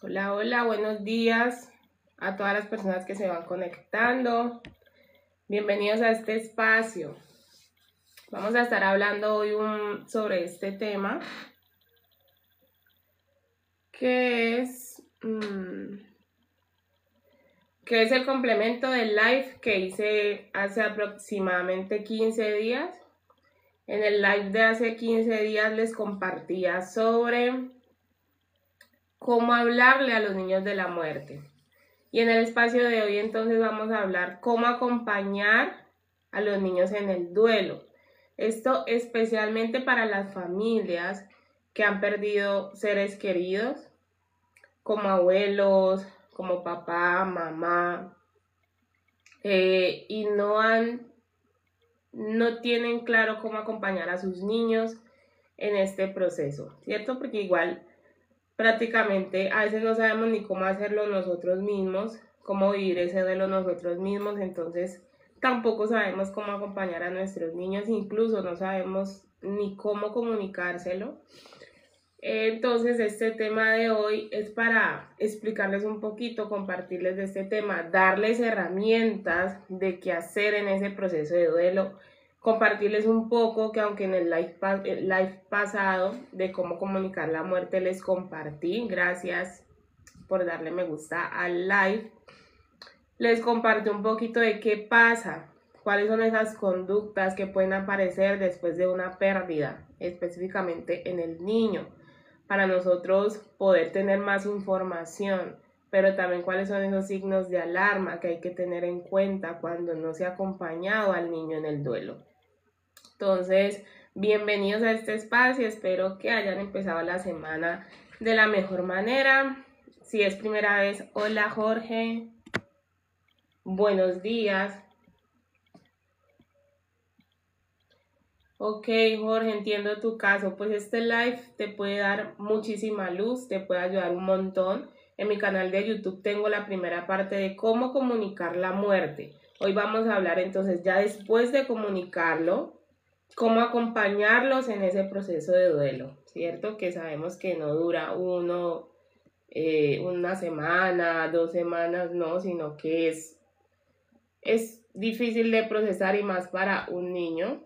Hola, hola, buenos días a todas las personas que se van conectando. Bienvenidos a este espacio. Vamos a estar hablando hoy sobre este tema que es el complemento del live que hice hace aproximadamente 15 días. En el live de hace 15 días les compartía sobre cómo hablarle a los niños de la muerte. Y en el espacio de hoy entonces vamos a hablar cómo acompañar a los niños en el duelo. Esto especialmente para las familias que han perdido seres queridos, como abuelos, como papá, mamá, y no tienen claro cómo acompañar a sus niños en este proceso, ¿cierto? Porque igual prácticamente a veces no sabemos ni cómo hacerlo nosotros mismos, cómo vivir ese duelo nosotros mismos, entonces tampoco sabemos cómo acompañar a nuestros niños, incluso no sabemos ni cómo comunicárselo. Entonces este tema de hoy es para explicarles un poquito, compartirles de este tema, darles herramientas de qué hacer en ese proceso de duelo, compartirles un poco que aunque en el live pasado de cómo comunicar la muerte les compartí, gracias por darle me gusta al live, les compartí un poquito de qué pasa, cuáles son esas conductas que pueden aparecer después de una pérdida, específicamente en el niño, para nosotros poder tener más información, pero también cuáles son esos signos de alarma que hay que tener en cuenta cuando no se ha acompañado al niño en el duelo. Entonces, bienvenidos a este espacio, espero que hayan empezado la semana de la mejor manera. Si es primera vez, hola Jorge, buenos días. Ok, Jorge, entiendo tu caso, pues este live te puede dar muchísima luz, te puede ayudar un montón. En mi canal de YouTube tengo la primera parte de cómo comunicar la muerte. Hoy vamos a hablar entonces ya después de comunicarlo, cómo acompañarlos en ese proceso de duelo, ¿cierto? Que sabemos que no dura una semana, 2 semanas, no, sino que es difícil de procesar y más para un niño.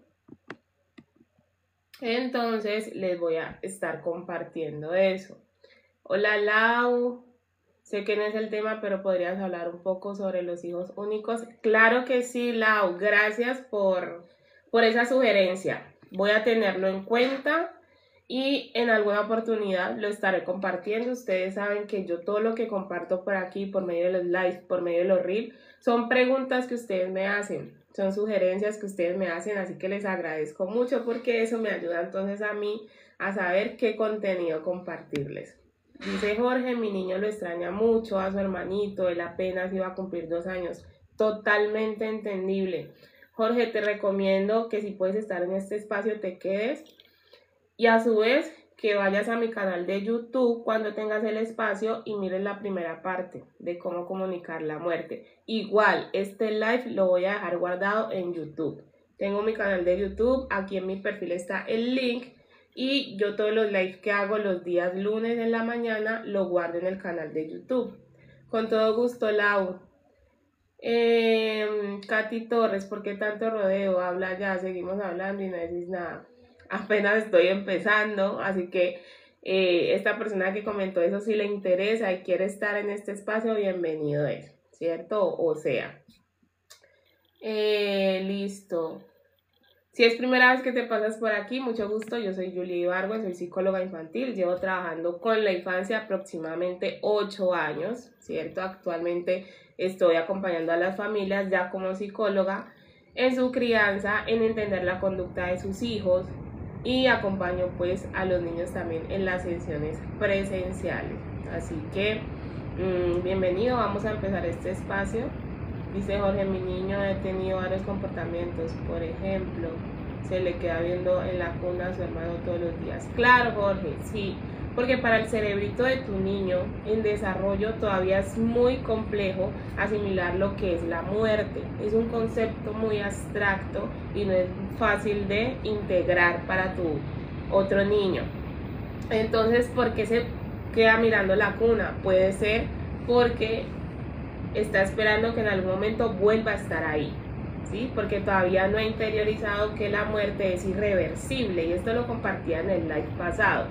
Entonces les voy a estar compartiendo eso. Hola Lau, sé que no es el tema, pero podrías hablar un poco sobre los hijos únicos. Claro que sí, Lau, gracias por esa sugerencia. Voy a tenerlo en cuenta y en alguna oportunidad lo estaré compartiendo. Ustedes saben que yo todo lo que comparto por aquí, por medio de los lives, por medio de los reels, son preguntas que ustedes me hacen, son sugerencias que ustedes me hacen, así que les agradezco mucho porque eso me ayuda entonces a mí a saber qué contenido compartirles. Dice Jorge, mi niño lo extraña mucho a su hermanito, él apenas iba a cumplir 2 años. Totalmente entendible. Jorge, te recomiendo que si puedes estar en este espacio te quedes y a su vez que vayas a mi canal de YouTube cuando tengas el espacio y mires la primera parte de cómo comunicar la muerte. Igual, este live lo voy a dejar guardado en YouTube. Tengo mi canal de YouTube, aquí en mi perfil está el link y yo todos los lives que hago los días lunes en la mañana lo guardo en el canal de YouTube. Con todo gusto, Lau. Katy Torres, ¿por qué tanto rodeo? Habla ya, seguimos hablando y no decís nada. Apenas estoy empezando, así que esta persona que comentó eso, si le interesa y quiere estar en este espacio, bienvenido es, ¿cierto? O sea, listo. Si es primera vez que te pasas por aquí, mucho gusto, yo soy Julie Ibargüen, soy psicóloga infantil, llevo trabajando con la infancia aproximadamente 8 años, ¿cierto? Actualmente estoy acompañando a las familias ya como psicóloga en su crianza, en entender la conducta de sus hijos y acompaño pues a los niños también en las sesiones presenciales. Así que bienvenido, vamos a empezar este espacio. Dice Jorge, mi niño ha tenido varios comportamientos, por ejemplo, se le queda viendo en la cuna a su hermano todos los días. Claro, Jorge, sí, porque para el cerebrito de tu niño en desarrollo todavía es muy complejo asimilar lo que es la muerte. Es un concepto muy abstracto y no es fácil de integrar para tu otro niño. Entonces, ¿por qué se queda mirando la cuna? Puede ser porque está esperando que en algún momento vuelva a estar ahí, ¿sí? Porque todavía no ha interiorizado que la muerte es irreversible, y esto lo compartía en el live pasado.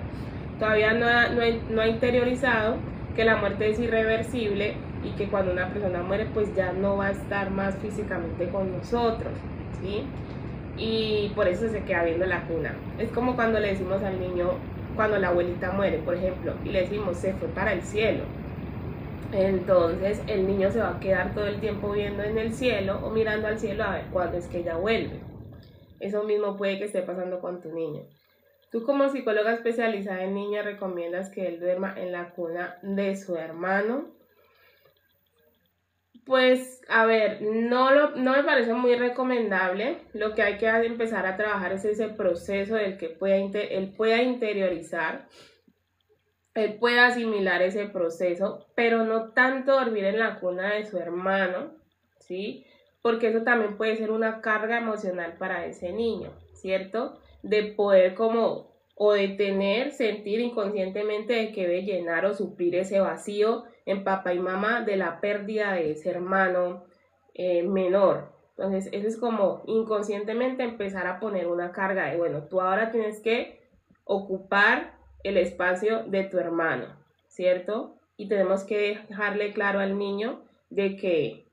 Todavía no ha interiorizado que la muerte es irreversible y que cuando una persona muere pues ya no va a estar más físicamente con nosotros, ¿sí? Y por eso se queda viendo la cuna. Es como cuando le decimos al niño, cuando la abuelita muere, por ejemplo, y le decimos se fue para el cielo. Entonces el niño se va a quedar todo el tiempo viendo en el cielo o mirando al cielo a ver cuándo es que ella vuelve. Eso mismo puede que esté pasando con tu niño. Tú, como psicóloga especializada en niños, ¿recomiendas que él duerma en la cuna de su hermano? Pues, a ver, no me parece muy recomendable. Lo que hay que empezar a trabajar es ese proceso del que él pueda interiorizar, él pueda asimilar ese proceso, pero no tanto dormir en la cuna de su hermano, ¿sí? Porque eso también puede ser una carga emocional para ese niño, ¿cierto? De poder sentir inconscientemente de que debe llenar o suplir ese vacío en papá y mamá de la pérdida de ese hermano menor. Entonces, eso es como inconscientemente empezar a poner una carga de, bueno, tú ahora tienes que ocupar el espacio de tu hermano, ¿cierto? Y tenemos que dejarle claro al niño de que,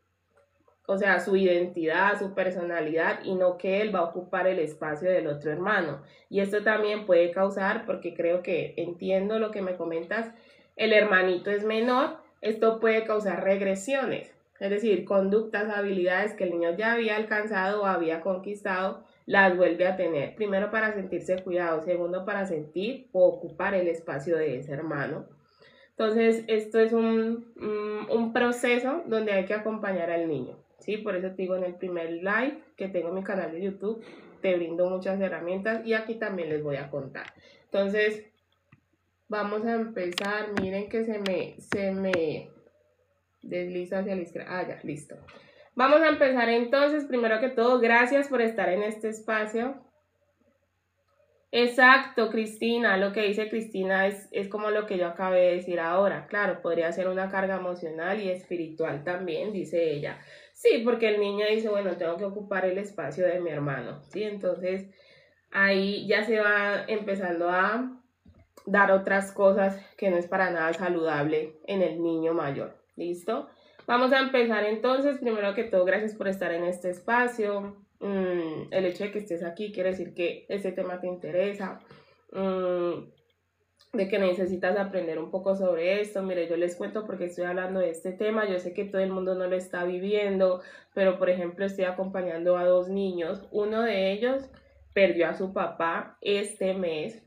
o sea, su identidad, su personalidad, y no que él va a ocupar el espacio del otro hermano. Y esto también puede causar, porque creo que entiendo lo que me comentas, el hermanito es menor, esto puede causar regresiones, es decir, conductas, habilidades que el niño ya había alcanzado o había conquistado, las vuelve a tener. Primero, para sentirse cuidado. Segundo, para sentir o ocupar el espacio de ese hermano. Entonces, esto es un proceso donde hay que acompañar al niño, ¿sí? Por eso te digo, en el primer live que tengo en mi canal de YouTube, te brindo muchas herramientas y aquí también les voy a contar. Entonces, vamos a empezar. Miren que se me desliza hacia la izquierda. Ah, ya, listo. Vamos a empezar entonces. Primero que todo, gracias por estar en este espacio. Exacto, Cristina, lo que dice Cristina es como lo que yo acabé de decir ahora. Claro, podría ser una carga emocional y espiritual también, dice ella. Sí, porque el niño dice, bueno, tengo que ocupar el espacio de mi hermano, ¿sí? Entonces, ahí ya se va empezando a dar otras cosas que no es para nada saludable en el niño mayor. ¿Listo? Vamos a empezar entonces. Primero que todo, gracias por estar en este espacio. El hecho de que estés aquí quiere decir que este tema te interesa, de que necesitas aprender un poco sobre esto. Mire, yo les cuento porque estoy hablando de este tema. Yo sé que todo el mundo no lo está viviendo, pero por ejemplo estoy acompañando a 2 niños. Uno de ellos perdió a su papá este mes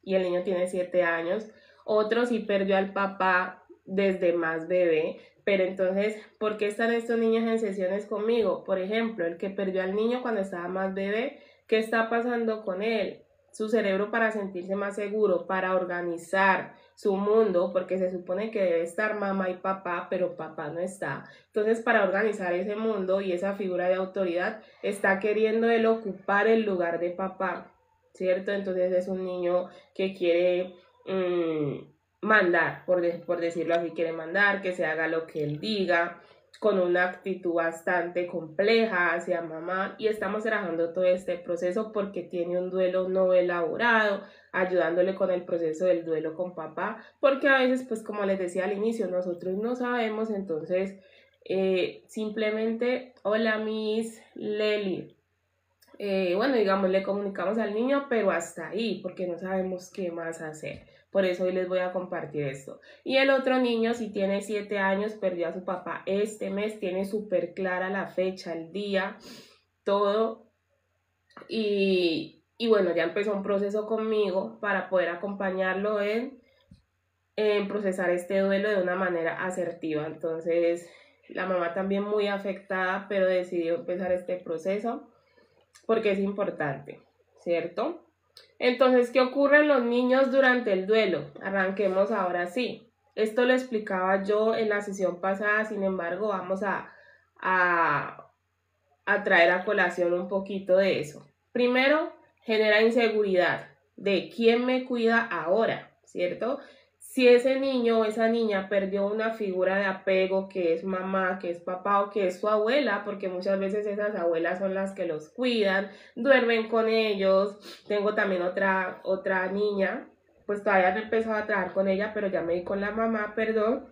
y el niño tiene 7 años. Otro sí perdió al papá desde más bebé. Pero entonces, ¿por qué están estos niños en sesiones conmigo? Por ejemplo, el que perdió al niño cuando estaba más bebé, ¿qué está pasando con él? Su cerebro, para sentirse más seguro, para organizar su mundo, porque se supone que debe estar mamá y papá, pero papá no está. Entonces, para organizar ese mundo y esa figura de autoridad, está queriendo él ocupar el lugar de papá, ¿cierto? Entonces es un niño que quiere mandar, por decirlo así, quiere mandar, que se haga lo que él diga, con una actitud bastante compleja hacia mamá, y estamos trabajando todo este proceso porque tiene un duelo no elaborado, ayudándole con el proceso del duelo con papá, porque a veces, pues como les decía al inicio, nosotros no sabemos. Entonces simplemente, hola Miss Lely, bueno, digamos, le comunicamos al niño, pero hasta ahí, porque no sabemos qué más hacer. Por eso hoy les voy a compartir esto. Y el otro niño, si tiene 7 años, perdió a su papá este mes, tiene súper clara la fecha, el día, todo. Y bueno, ya empezó un proceso conmigo para poder acompañarlo en procesar este duelo de una manera asertiva. Entonces, la mamá también muy afectada, pero decidió empezar este proceso porque es importante, ¿cierto? Entonces, ¿qué ocurre en los niños durante el duelo? Arranquemos ahora sí. Esto lo explicaba yo en la sesión pasada, sin embargo, vamos a traer a colación un poquito de eso. Primero, genera inseguridad de quién me cuida ahora, ¿cierto? si ese niño o esa niña perdió una figura de apego que es mamá, que es papá o que es su abuela, porque muchas veces esas abuelas son las que los cuidan, duermen con ellos. Tengo también otra niña, pues todavía no he empezado a trabajar con ella, pero ya me di con la mamá, perdón.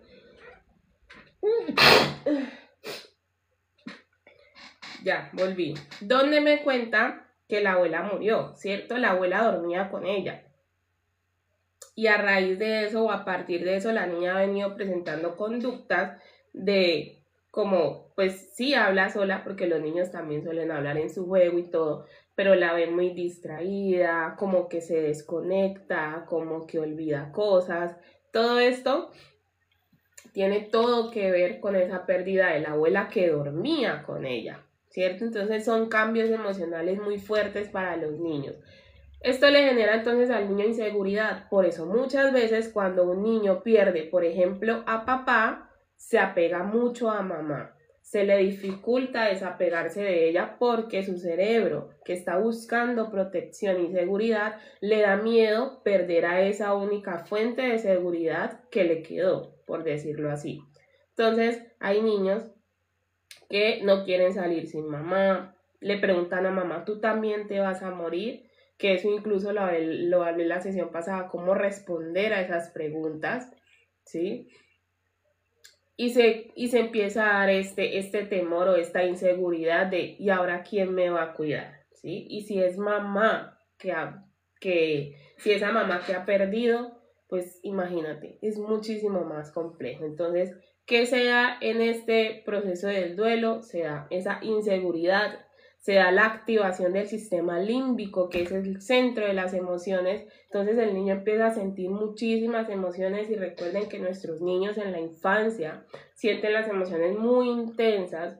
Ya, volví. Donde me cuenta que la abuela murió, ¿cierto? La abuela dormía con ella. Y a raíz de eso o a partir de eso la niña ha venido presentando conductas de como, pues sí habla sola porque los niños también suelen hablar en su juego y todo, pero la ven muy distraída, como que se desconecta, como que olvida cosas. Todo esto tiene todo que ver con esa pérdida de la abuela que dormía con ella, ¿cierto? Entonces son cambios emocionales muy fuertes para los niños. Esto le genera entonces al niño inseguridad. Por eso muchas veces cuando un niño pierde, por ejemplo, a papá, se apega mucho a mamá. Se le dificulta desapegarse de ella porque su cerebro, que está buscando protección y seguridad, le da miedo perder a esa única fuente de seguridad que le quedó, por decirlo así. Entonces, hay niños que no quieren salir sin mamá, le preguntan a mamá, ¿tú también te vas a morir? Que eso incluso lo hablé en la sesión pasada, cómo responder a esas preguntas, ¿sí? Y se empieza a dar este temor o esta inseguridad de, ¿y ahora quién me va a cuidar? ¿Sí? Y si es mamá si esa mamá que ha perdido, pues imagínate, es muchísimo más complejo. Entonces, ¿qué se da en este proceso del duelo? Se da esa inseguridad, se da la activación del sistema límbico, que es el centro de las emociones. Entonces el niño empieza a sentir muchísimas emociones y recuerden que nuestros niños en la infancia sienten las emociones muy intensas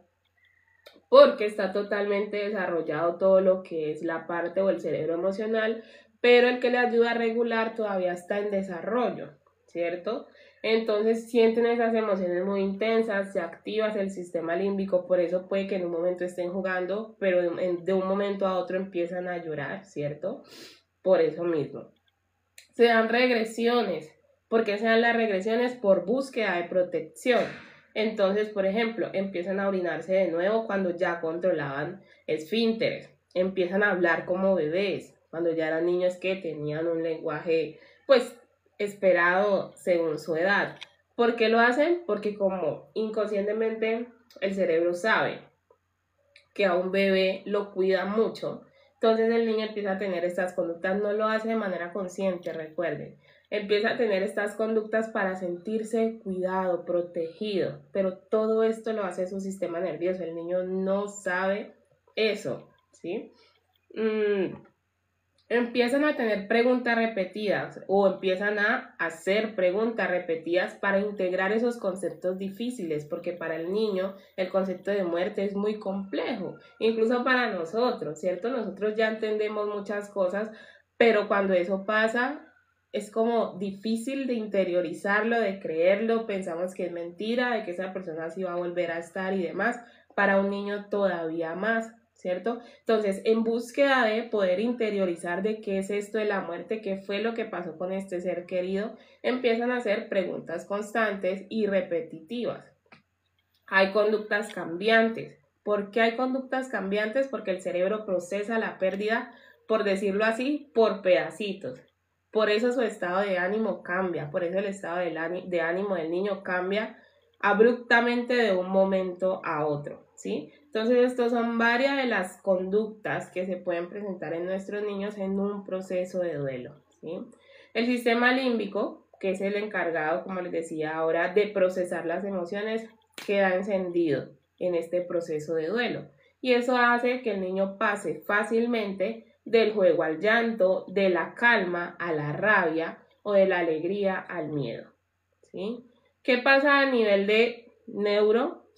porque está totalmente desarrollado todo lo que es la parte o el cerebro emocional, pero el que le ayuda a regular todavía está en desarrollo, ¿cierto? Entonces sienten esas emociones muy intensas, se activa el sistema límbico, por eso puede que en un momento estén jugando, pero de un momento a otro empiezan a llorar, ¿cierto? Por eso mismo. Se dan regresiones. ¿Por qué se dan las regresiones? Por búsqueda de protección. Entonces, por ejemplo, empiezan a orinarse de nuevo cuando ya controlaban esfínteres. Empiezan a hablar como bebés, cuando ya eran niños que tenían un lenguaje, pues, esperado según su edad. ¿Por qué lo hacen? Porque como inconscientemente el cerebro sabe que a un bebé lo cuida mucho, entonces el niño empieza a tener estas conductas, no lo hace de manera consciente, recuerden, empieza a tener estas conductas para sentirse cuidado, protegido, pero todo esto lo hace su sistema nervioso, el niño no sabe eso, ¿sí? Empiezan a tener preguntas repetidas o empiezan a hacer preguntas repetidas para integrar esos conceptos difíciles, porque para el niño el concepto de muerte es muy complejo, incluso para nosotros, ¿cierto? Nosotros ya entendemos muchas cosas, pero cuando eso pasa es como difícil de interiorizarlo, de creerlo, pensamos que es mentira, de que esa persona sí va a volver a estar y demás, para un niño todavía más. ¿Cierto? Entonces, en búsqueda de poder interiorizar de qué es esto de la muerte, qué fue lo que pasó con este ser querido, empiezan a hacer preguntas constantes y repetitivas. Hay conductas cambiantes. ¿Por qué hay conductas cambiantes? Porque el cerebro procesa la pérdida, por decirlo así, por pedacitos. Por eso su estado de ánimo cambia, por eso el estado de ánimo del niño cambia abruptamente de un momento a otro, ¿sí? Entonces, estas son varias de las conductas que se pueden presentar en nuestros niños en un proceso de duelo, ¿sí? El sistema límbico, que es el encargado, como les decía ahora, de procesar las emociones, queda encendido en este proceso de duelo. Y eso hace que el niño pase fácilmente del juego al llanto, de la calma a la rabia o de la alegría al miedo, ¿sí? ¿Qué pasa a nivel de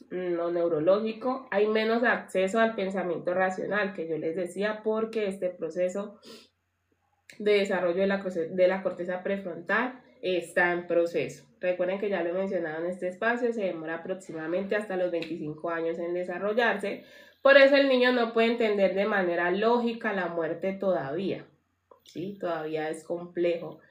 neurológico? Hay menos acceso al pensamiento racional, que yo les decía, porque este proceso de desarrollo de la corteza prefrontal está en proceso. Recuerden que ya lo he mencionado en este espacio, se demora aproximadamente hasta los 25 años en desarrollarse. Por eso el niño no puede entender de manera lógica la muerte todavía, ¿sí? Todavía es complejo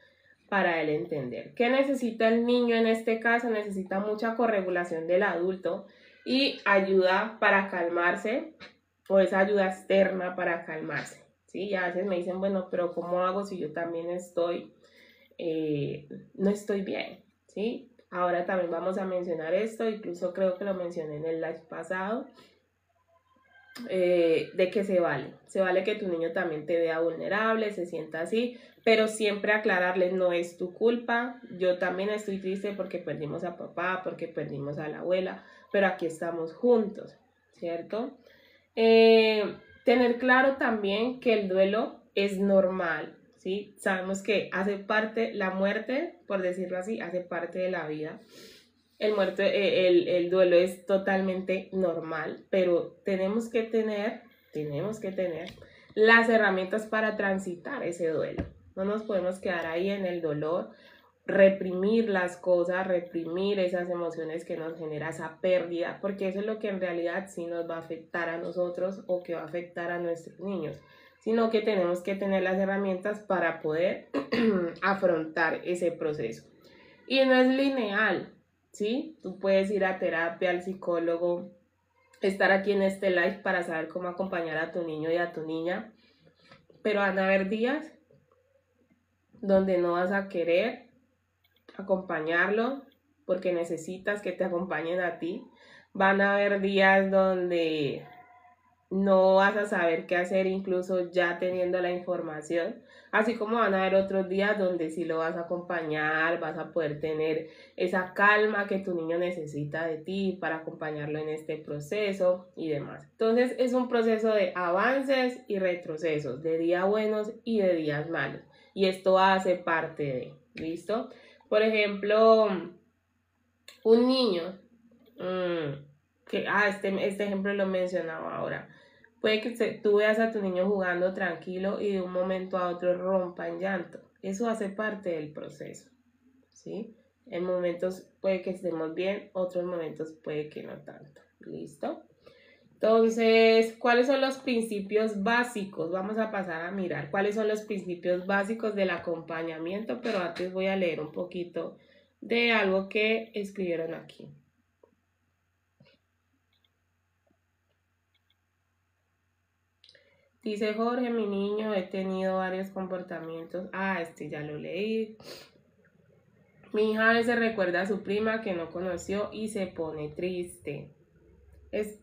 para él entender. ¿Qué necesita el niño en este caso? Necesita mucha corregulación del adulto y ayuda para calmarse, o esa ayuda externa para calmarse, ¿sí? Y a veces me dicen, bueno, pero ¿cómo hago si yo también no estoy bien, ¿sí? Ahora también vamos a mencionar esto, incluso creo que lo mencioné en el live pasado, de que se vale que tu niño también te vea vulnerable, se sienta así, pero siempre aclararles, no es tu culpa, yo también estoy triste porque perdimos a papá, porque perdimos a la abuela, pero aquí estamos juntos, ¿cierto? Tener claro también que el duelo es normal, ¿sí? Sabemos que hace parte, la muerte, por decirlo así, hace parte de la vida. El duelo es totalmente normal, pero tenemos que tener las herramientas para transitar ese duelo. No nos podemos quedar ahí en el dolor, reprimir las cosas, reprimir esas emociones que nos genera esa pérdida, porque eso es lo que en realidad sí nos va a afectar a nosotros o que va a afectar a nuestros niños, sino que tenemos que tener las herramientas para poder afrontar ese proceso. Y no es lineal, ¿sí? Tú puedes ir a terapia, al psicólogo, estar aquí en este live para saber cómo acompañar a tu niño y a tu niña, pero van a haber días donde no vas a querer acompañarlo porque necesitas que te acompañen a ti. Van a haber días donde no vas a saber qué hacer incluso ya teniendo la información, así como van a haber otros días donde sí lo vas a acompañar, vas a poder tener esa calma que tu niño necesita de ti para acompañarlo en este proceso y demás. Entonces es un proceso de avances y retrocesos, de días buenos y de días malos, y esto hace parte de, ¿listo? Por ejemplo, un niño, este ejemplo lo mencionaba ahora. Puede que tú veas a tu niño jugando tranquilo y de un momento a otro rompa en llanto. Eso hace parte del proceso, ¿sí? En momentos puede que estemos bien, otros momentos puede que no tanto. ¿Listo? Entonces, ¿cuáles son los principios básicos? Vamos a pasar a mirar cuáles son los principios básicos del acompañamiento, pero antes voy a leer un poquito de algo que escribieron aquí. Dice Jorge, mi niño, he tenido varios comportamientos. Este ya lo leí. Mi hija a veces recuerda a su prima que no conoció y se pone triste. Es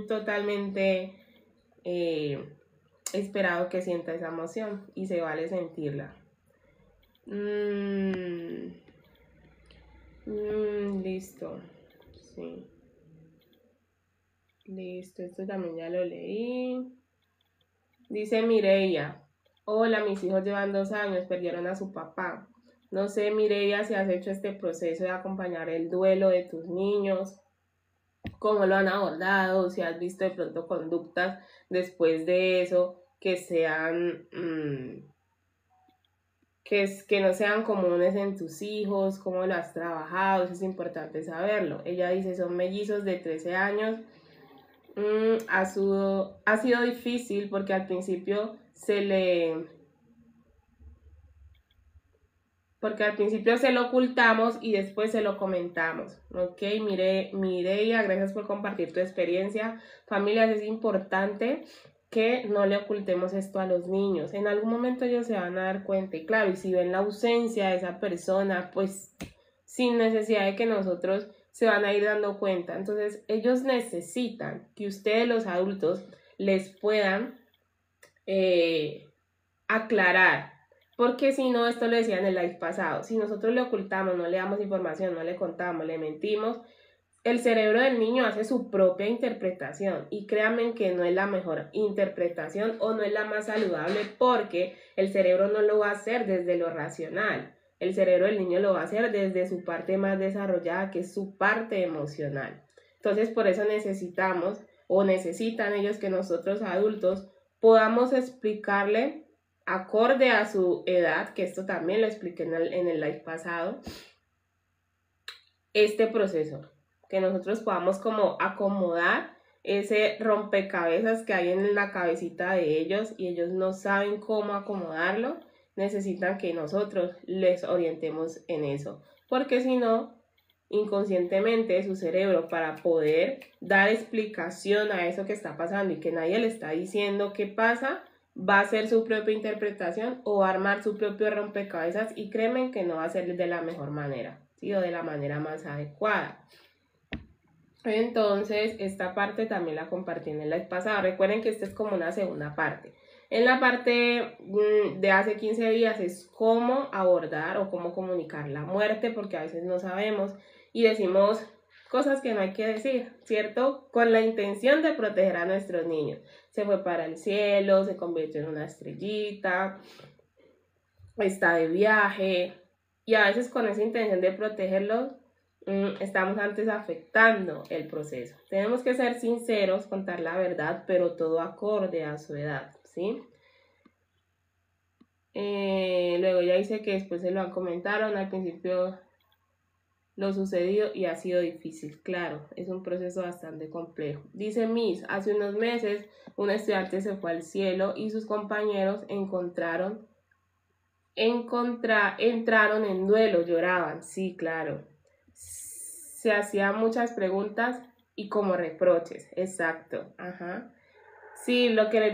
totalmente esperado que sienta esa emoción y se vale sentirla. Listo. Sí. Listo, esto también ya lo leí. Dice Mireia, hola, mis hijos llevan 2 años, perdieron a su papá. No sé, Mireia, si has hecho este proceso de acompañar el duelo de tus niños, cómo lo han abordado, si has visto de pronto conductas después de eso que sean, que no sean comunes en tus hijos, cómo lo has trabajado, eso es importante saberlo. Ella dice, son mellizos de 13 años. Ha sido difícil porque al principio se lo ocultamos y después se lo comentamos. Ok, Mireia, gracias por compartir tu experiencia. Familias, es importante que no le ocultemos esto a los niños. En algún momento ellos se van a dar cuenta y claro, y si ven la ausencia de esa persona, pues sin necesidad de que nosotros se van a ir dando cuenta. Entonces ellos necesitan que ustedes los adultos les puedan aclarar, porque si no, esto lo decía en el live pasado, si nosotros le ocultamos, no le damos información, no le contamos, le mentimos, el cerebro del niño hace su propia interpretación y créanme que no es la mejor interpretación o no es la más saludable porque el cerebro no lo va a hacer desde lo racional. El cerebro del niño lo va a hacer desde su parte más desarrollada, que es su parte emocional. Entonces, por eso necesitan ellos que nosotros adultos podamos explicarle acorde a su edad, que esto también lo expliqué en el live pasado, este proceso, que nosotros podamos como acomodar ese rompecabezas que hay en la cabecita de ellos y ellos no saben cómo acomodarlo. necesitan que nosotros les orientemos en eso, porque si no, inconscientemente su cerebro, para poder dar explicación a eso que está pasando y que nadie le está diciendo qué pasa, va a hacer su propia interpretación o va a armar su propio rompecabezas, y créanme que no va a ser de la mejor manera, ¿sí? O de la manera más adecuada. Entonces, esta parte también la compartí en el live pasado. Recuerden que esta es como una segunda parte. En la parte de hace 15 días es cómo abordar o cómo comunicar la muerte, porque a veces no sabemos y decimos cosas que no hay que decir, ¿cierto? Con la intención de proteger a nuestros niños. Se fue para el cielo, se convirtió en una estrellita, está de viaje, y a veces con esa intención de protegerlos estamos antes afectando el proceso. Tenemos que ser sinceros, contar la verdad, pero todo acorde a su edad, ¿sí? Luego ya dice que después se lo comentaron al principio lo sucedido y ha sido difícil. Claro, es un proceso bastante complejo. Dice Miss, hace unos meses un estudiante se fue al cielo y sus compañeros entraron en duelo, lloraban. Sí, claro. Se hacían muchas preguntas y como reproches. Exacto. Ajá. Sí, lo que les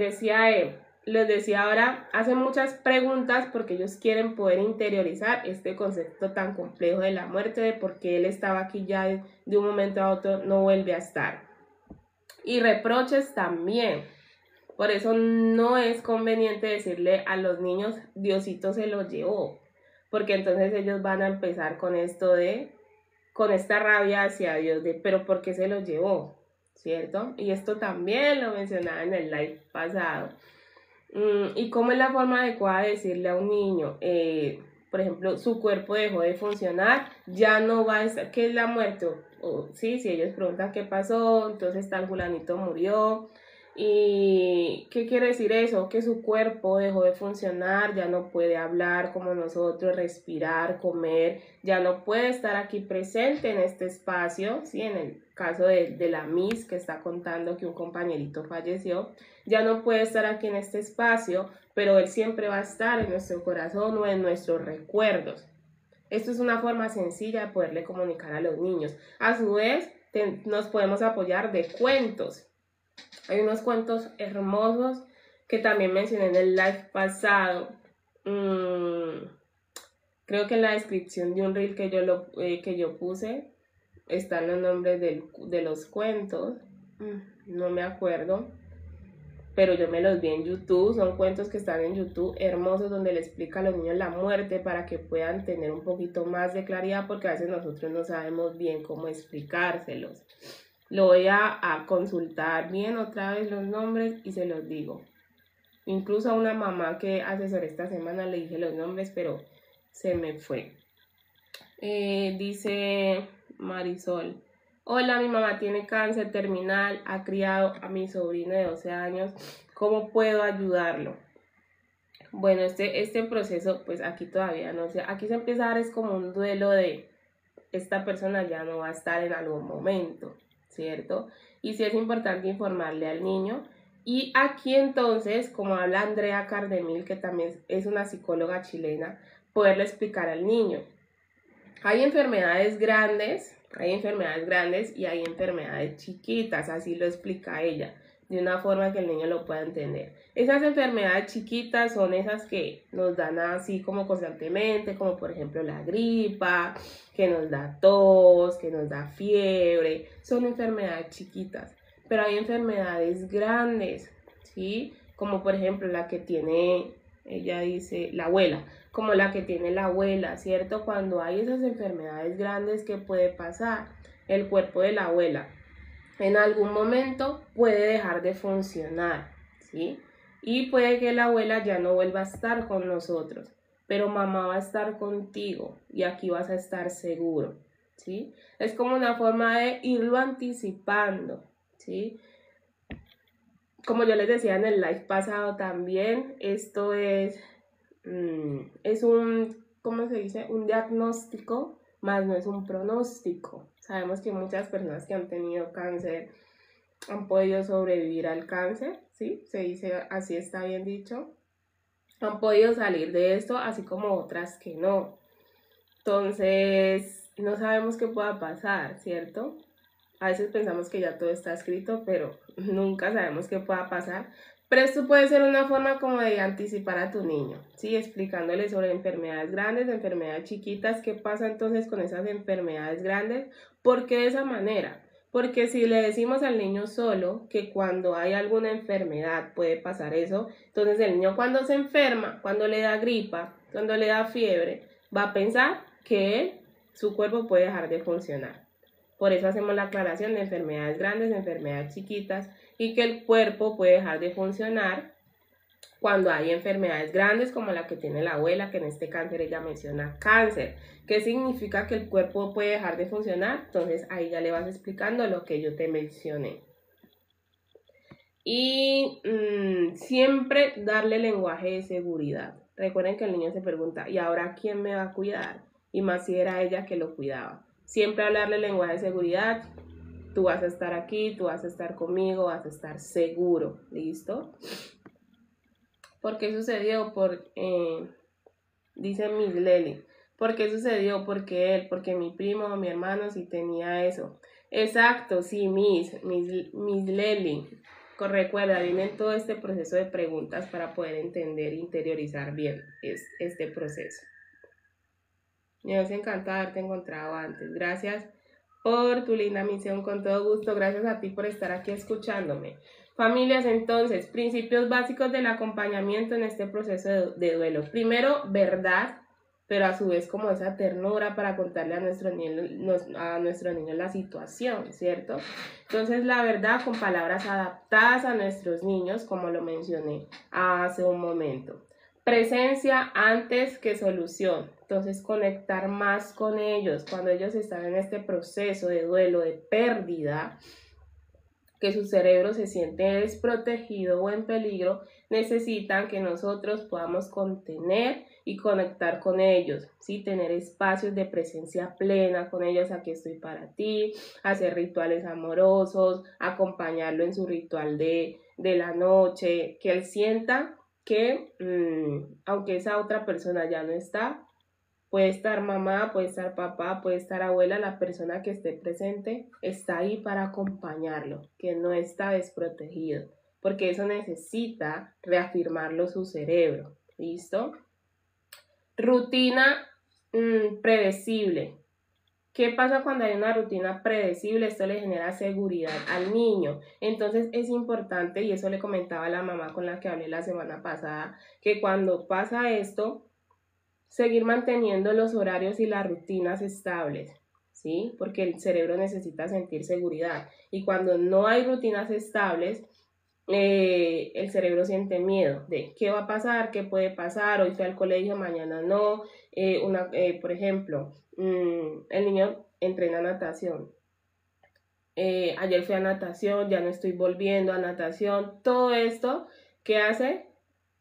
decía ahora, hacen muchas preguntas porque ellos quieren poder interiorizar este concepto tan complejo de la muerte, de por qué él estaba aquí ya de un momento a otro no vuelve a estar. Y reproches también. Por eso no es conveniente decirle a los niños, Diosito se lo llevó, porque entonces ellos van a empezar con esta rabia hacia Dios de, pero ¿por qué se lo llevó? ¿Cierto? Y esto también lo mencionaba en el live pasado. ¿Y cómo es la forma adecuada de decirle a un niño? Por ejemplo, su cuerpo dejó de funcionar, ya no va a estar, ¿qué es la muerte? Sí, si ellos preguntan qué pasó, entonces tal fulanito murió. ¿Y qué quiere decir eso? Que su cuerpo dejó de funcionar, ya no puede hablar como nosotros, respirar, comer, ya no puede estar aquí presente en este espacio, ¿sí? En el caso de la Miss que está contando que un compañerito falleció, ya no puede estar aquí en este espacio, pero él siempre va a estar en nuestro corazón o en nuestros recuerdos. Esto es una forma sencilla de poderle comunicar a los niños. A su vez, nos podemos apoyar de cuentos. Hay unos cuentos hermosos que también mencioné en el live pasado. Creo que en la descripción de un reel que yo puse están los nombres de los cuentos. No me acuerdo, pero yo me los vi en YouTube. Son cuentos que están en YouTube hermosos, donde le explica a los niños la muerte para que puedan tener un poquito más de claridad, porque a veces nosotros no sabemos bien cómo explicárselos. Lo voy a consultar bien otra vez los nombres y se los digo. Incluso a una mamá que asesoré esta semana le dije los nombres, pero se me fue. Dice Marisol: hola, mi mamá tiene cáncer terminal, ha criado a mi sobrino de 12 años. ¿Cómo puedo ayudarlo? Bueno, este proceso, pues aquí todavía no sé. Aquí se empieza a dar es como un duelo de esta persona ya no va a estar en algún momento, ¿cierto? Y sí es importante informarle al niño. Y aquí entonces, como habla Andrea Cardemil, que también es una psicóloga chilena, poderle explicar al niño. Hay enfermedades grandes y hay enfermedades chiquitas, así lo explica ella, de una forma que el niño lo pueda entender. Esas enfermedades chiquitas son esas que nos dan así como constantemente, como por ejemplo la gripa, que nos da tos, que nos da fiebre, son enfermedades chiquitas. Pero hay enfermedades grandes, ¿sí? Como por ejemplo la que tiene, ella dice, la abuela, como la que tiene la abuela, ¿cierto? Cuando hay esas enfermedades grandes, ¿qué puede pasar? El cuerpo de la abuela en algún momento puede dejar de funcionar, ¿sí? Y puede que la abuela ya no vuelva a estar con nosotros, pero mamá va a estar contigo y aquí vas a estar seguro, ¿sí? Es como una forma de irlo anticipando, ¿sí? Como yo les decía en el live pasado también, esto es un, ¿cómo se dice? Un diagnóstico, más no es un pronóstico. Sabemos que muchas personas que han tenido cáncer han podido sobrevivir al cáncer, ¿sí? Se dice, así está bien dicho. han podido salir de esto, así como otras que no. Entonces, no sabemos qué pueda pasar, ¿cierto? A veces pensamos que ya todo está escrito, pero nunca sabemos qué pueda pasar. Pero esto puede ser una forma como de anticipar a tu niño, ¿sí? Explicándole sobre enfermedades grandes, enfermedades chiquitas, qué pasa entonces con esas enfermedades grandes, ¿por qué de esa manera? Porque si le decimos al niño solo que cuando hay alguna enfermedad puede pasar eso, entonces el niño cuando se enferma, cuando le da gripa, cuando le da fiebre, va a pensar que su cuerpo puede dejar de funcionar. Por eso hacemos la aclaración de enfermedades grandes, enfermedades chiquitas y que el cuerpo puede dejar de funcionar cuando hay enfermedades grandes como la que tiene la abuela, que en este cáncer ella menciona cáncer. ¿Qué significa que el cuerpo puede dejar de funcionar? Entonces ahí ya le vas explicando lo que yo te mencioné. Y siempre darle lenguaje de seguridad. Recuerden que el niño se pregunta, ¿y ahora quién me va a cuidar? Y más si era ella que lo cuidaba. Siempre hablarle lenguaje de seguridad. Tú vas a estar aquí, tú vas a estar conmigo, vas a estar seguro. ¿Listo? ¿Por qué sucedió? Dice Miss Lely. ¿Por qué sucedió? Porque él, porque mi primo o mi hermano sí tenía eso. Exacto, sí, Miss Lely. Recuerda, viene todo este proceso de preguntas para poder entender e interiorizar bien este proceso. Me has encantado haberte encontrado antes. Gracias por tu linda misión, con todo gusto. Gracias a ti por estar aquí escuchándome. Familias, entonces, principios básicos del acompañamiento en este proceso de duelo. Primero, verdad, pero a su vez como esa ternura para contarle a nuestro niño la situación, ¿cierto? Entonces, la verdad con palabras adaptadas a nuestros niños, como lo mencioné hace un momento. Presencia antes que solución. Entonces, conectar más con ellos cuando ellos están en este proceso de duelo, de pérdida, que su cerebro se siente desprotegido o en peligro, necesitan que nosotros podamos contener y conectar con ellos, ¿sí? Tener espacios de presencia plena con ellos, aquí estoy para ti, hacer rituales amorosos, acompañarlo en su ritual de la noche, que él sienta que aunque esa otra persona ya no está, puede estar mamá, puede estar papá, puede estar abuela, la persona que esté presente está ahí para acompañarlo, que no está desprotegido, porque eso necesita reafirmarlo su cerebro. ¿Listo? Rutina predecible. ¿Qué pasa cuando hay una rutina predecible? Esto le genera seguridad al niño. Entonces es importante, y eso le comentaba a la mamá con la que hablé la semana pasada, que cuando pasa esto, seguir manteniendo los horarios y las rutinas estables, ¿sí? Porque el cerebro necesita sentir seguridad. Y cuando no hay rutinas estables, el cerebro siente miedo de qué va a pasar, qué puede pasar, hoy fui al colegio, mañana no. Por ejemplo, el niño entrena natación. Ayer fui a natación, ya no estoy volviendo a natación. Todo esto, ¿qué hace?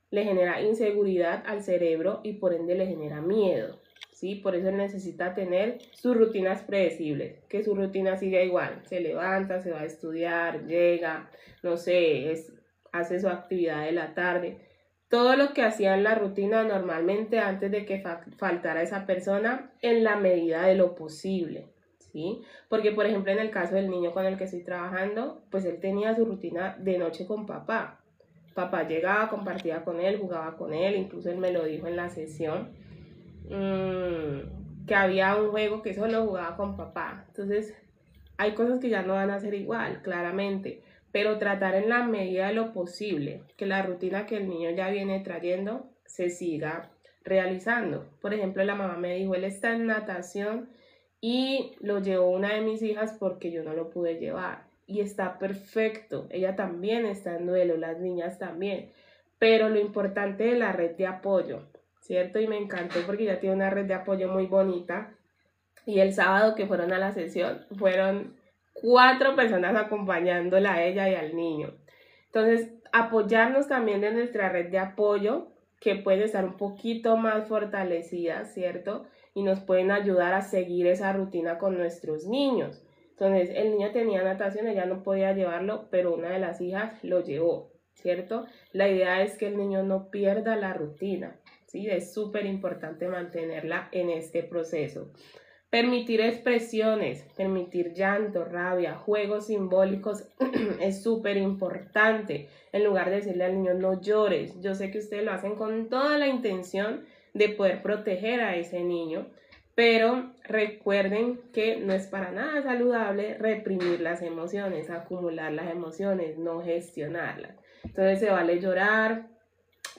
Le genera inseguridad al cerebro y por ende le genera miedo, ¿sí? Por eso necesita tener sus rutinas predecibles, que su rutina siga igual, se levanta, se va a estudiar, llega, no sé, hace su actividad de la tarde, todo lo que hacía en la rutina normalmente antes de que faltara esa persona en la medida de lo posible, ¿sí? Porque por ejemplo en el caso del niño con el que estoy trabajando, pues él tenía su rutina de noche con papá. Papá llegaba, compartía con él, jugaba con él, incluso él me lo dijo en la sesión, que había un juego que solo jugaba con papá. Entonces, hay cosas que ya no van a ser igual, claramente, pero tratar en la medida de lo posible que la rutina que el niño ya viene trayendo se siga realizando. Por ejemplo, la mamá me dijo, él está en natación y lo llevó una de mis hijas porque yo no lo pude llevar. Y está perfecto, ella también está en duelo, las niñas también, pero lo importante de la red de apoyo, ¿cierto? Y me encantó porque ella tiene una red de apoyo muy bonita y el sábado que fueron a la sesión fueron 4 personas acompañándola a ella y al niño. Entonces, apoyarnos también de nuestra red de apoyo, que puede estar un poquito más fortalecida, ¿cierto? Y nos pueden ayudar a seguir esa rutina con nuestros niños. Entonces, el niño tenía natación, ella no podía llevarlo, pero una de las hijas lo llevó. ¿cierto? La idea es que el niño no pierda la rutina, ¿sí? Es súper importante mantenerla en este proceso. Permitir expresiones, permitir llanto, rabia, juegos simbólicos es súper importante. En lugar de decirle al niño no llores, yo sé que ustedes lo hacen con toda la intención de poder proteger a ese niño, pero recuerden que no es para nada saludable reprimir las emociones, acumular las emociones, no gestionarlas. Entonces se vale llorar,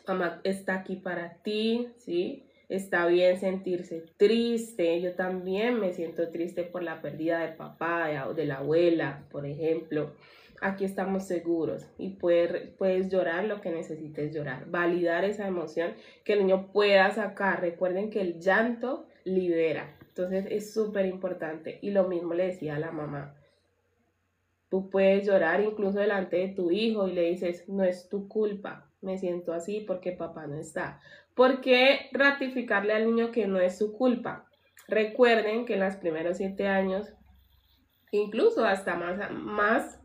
mamá está aquí para ti, ¿sí? Está bien sentirse triste, yo también me siento triste por la pérdida de papá o de la abuela, por ejemplo. Aquí estamos seguros y puedes llorar lo que necesites llorar, validar esa emoción que el niño pueda sacar. Recuerden que el llanto libera, entonces es súper importante. Y lo mismo le decía a la mamá. Tú puedes llorar incluso delante de tu hijo y le dices, no es tu culpa, me siento así porque papá no está. ¿Por qué ratificarle al niño que no es su culpa? Recuerden que en los primeros 7 años, incluso hasta más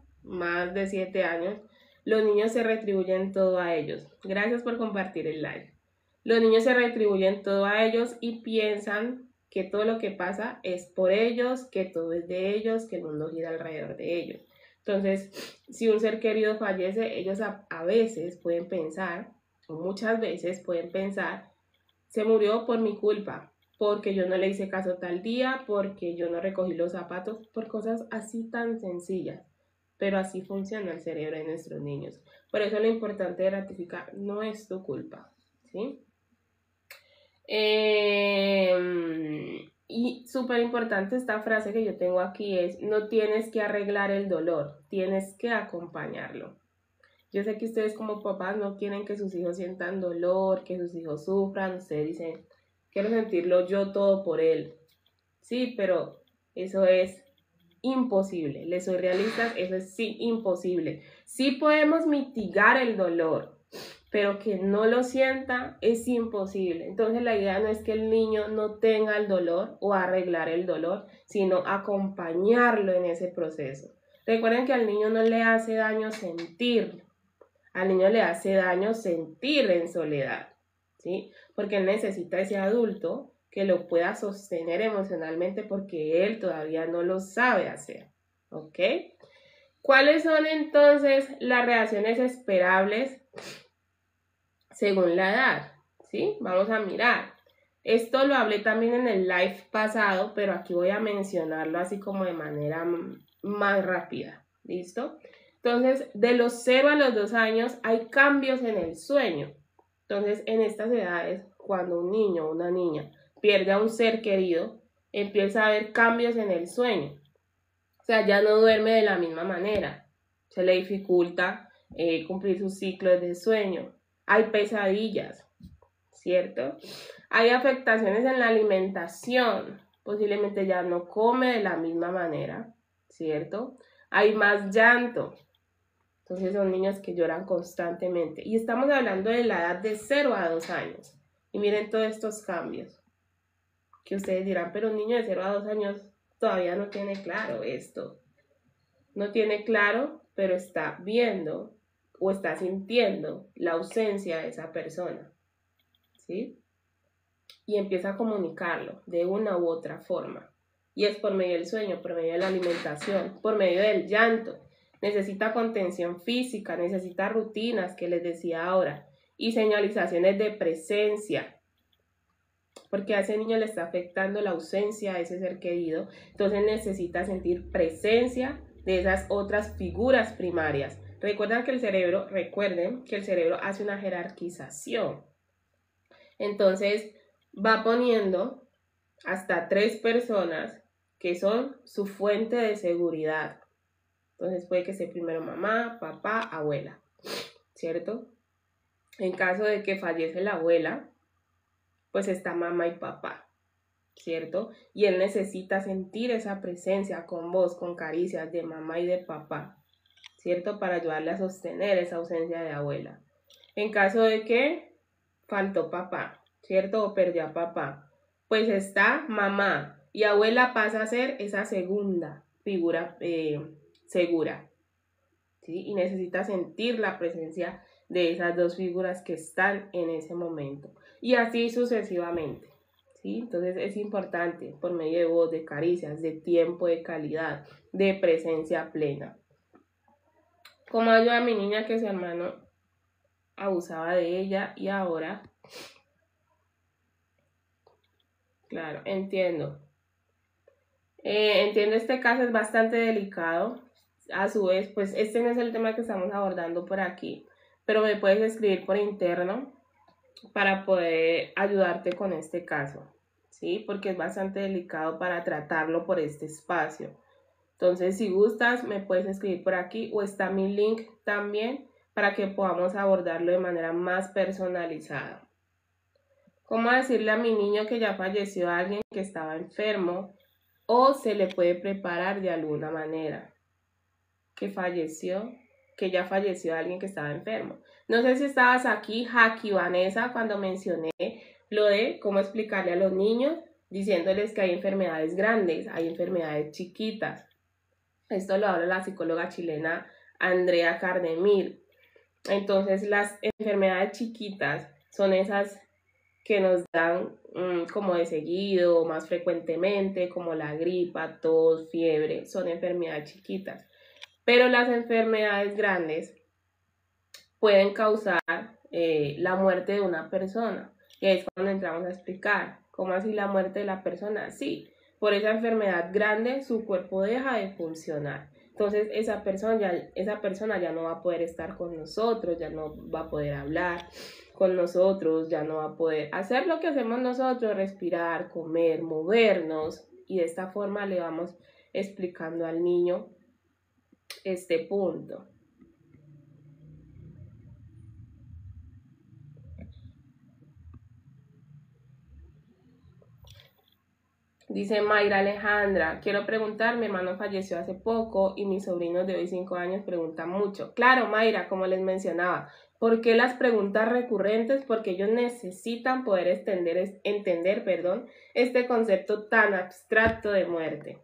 de 7 años, los niños se retribuyen todo a ellos. Gracias por compartir el live. Los niños se retribuyen todo a ellos y piensan que todo lo que pasa es por ellos, que todo es de ellos, que el mundo gira alrededor de ellos. Entonces, si un ser querido fallece, ellos a veces pueden pensar, o muchas veces pueden pensar, se murió por mi culpa, porque yo no le hice caso tal día, porque yo no recogí los zapatos, por cosas así tan sencillas. Pero así funciona el cerebro de nuestros niños. Por eso lo importante de ratificar, no es tu culpa, ¿sí? Y súper importante esta frase que yo tengo aquí es, no tienes que arreglar el dolor, tienes que acompañarlo. Yo sé que ustedes como papás no quieren que sus hijos sientan dolor, que sus hijos sufran, ustedes dicen, quiero sentirlo yo todo por él. Sí, pero eso es imposible, les soy realista, eso es sí imposible. Sí podemos mitigar el dolor, pero que no lo sienta es imposible. Entonces la idea no es que el niño no tenga el dolor o arreglar el dolor, sino acompañarlo en ese proceso. Recuerden que al niño no le hace daño sentir, al niño le hace daño sentir en soledad, ¿sí? Porque él necesita ese adulto que lo pueda sostener emocionalmente porque él todavía no lo sabe hacer, ¿ok? ¿Cuáles son entonces las reacciones esperables según la edad? ¿Sí? Vamos a mirar. Esto lo hablé también en el live pasado, pero aquí voy a mencionarlo así como de manera más rápida. ¿Listo? Entonces, de los 0 a los 2 años hay cambios en el sueño. Entonces, en estas edades, cuando un niño o una niña pierde a un ser querido, empieza a haber cambios en el sueño. O sea, ya no duerme de la misma manera. Se le dificulta cumplir sus ciclos de sueño. Hay pesadillas, ¿cierto? Hay afectaciones en la alimentación. Posiblemente ya no come de la misma manera, ¿cierto? Hay más llanto. Entonces son niños que lloran constantemente. Y estamos hablando de la edad de 0 a 2 años. Y miren todos estos cambios. Que ustedes dirán, pero un niño de 0 a 2 años todavía no tiene claro esto. No tiene claro, pero está viendo o está sintiendo la ausencia de esa persona. ¿Sí? Y empieza a comunicarlo de una u otra forma. Y es por medio del sueño, por medio de la alimentación, por medio del llanto. Necesita contención física, necesita rutinas, que les decía ahora, y señalizaciones de presencia, porque a ese niño le está afectando la ausencia de ese ser querido, entonces necesita sentir presencia de esas otras figuras primarias. Recuerden que el cerebro hace una jerarquización. Entonces va poniendo hasta 3 personas que son su fuente de seguridad. Entonces puede que sea primero mamá, papá, abuela, ¿cierto? En caso de que fallece la abuela, pues está mamá y papá, ¿cierto? Y él necesita sentir esa presencia con vos, con caricias de mamá y de papá, ¿cierto? Para ayudarle a sostener esa ausencia de abuela. En caso de que faltó papá, ¿cierto? O perdió a papá, pues está mamá y abuela pasa a ser esa segunda figura segura, ¿sí? Y necesita sentir la presencia de esas dos figuras que están en ese momento. Y así sucesivamente, ¿sí? Entonces es importante por medio de voz, de caricias, de tiempo de calidad, de presencia plena. ¿Cómo ayuda a mi niña que su hermano abusaba de ella y ahora? Claro, entiendo. Entiendo, este caso es bastante delicado. A su vez, pues este no es el tema que estamos abordando por aquí, pero me puedes escribir por interno para poder ayudarte con este caso, ¿sí? Porque es bastante delicado para tratarlo por este espacio. Entonces, si gustas, me puedes escribir por aquí o está mi link también para que podamos abordarlo de manera más personalizada. ¿Cómo decirle a mi niño que ya falleció alguien que estaba enfermo o se le puede preparar de alguna manera? Que ya falleció alguien que estaba enfermo. No sé si estabas aquí, Jackie Vanessa, cuando mencioné lo de cómo explicarle a los niños, diciéndoles que hay enfermedades grandes, hay enfermedades chiquitas. Esto lo habla la psicóloga chilena Andrea Cardemil. Entonces, las enfermedades chiquitas son esas que nos dan como de seguido, más frecuentemente, como la gripa, tos, fiebre, son enfermedades chiquitas. Pero las enfermedades grandes pueden causar la muerte de una persona. Y ahí es cuando entramos a explicar, ¿cómo así la muerte de la persona? Sí, por esa enfermedad grande su cuerpo deja de funcionar. Entonces esa persona ya no va a poder estar con nosotros, ya no va a poder hablar con nosotros, ya no va a poder hacer lo que hacemos nosotros, respirar, comer, movernos. Y de esta forma le vamos explicando al niño este punto. Dice Mayra Alejandra, quiero preguntar, mi hermano falleció hace poco y mis sobrinos de hoy 5 años preguntan mucho. Claro, Mayra, como les mencionaba, ¿por qué las preguntas recurrentes? Porque ellos necesitan poder entender este concepto tan abstracto de muerte.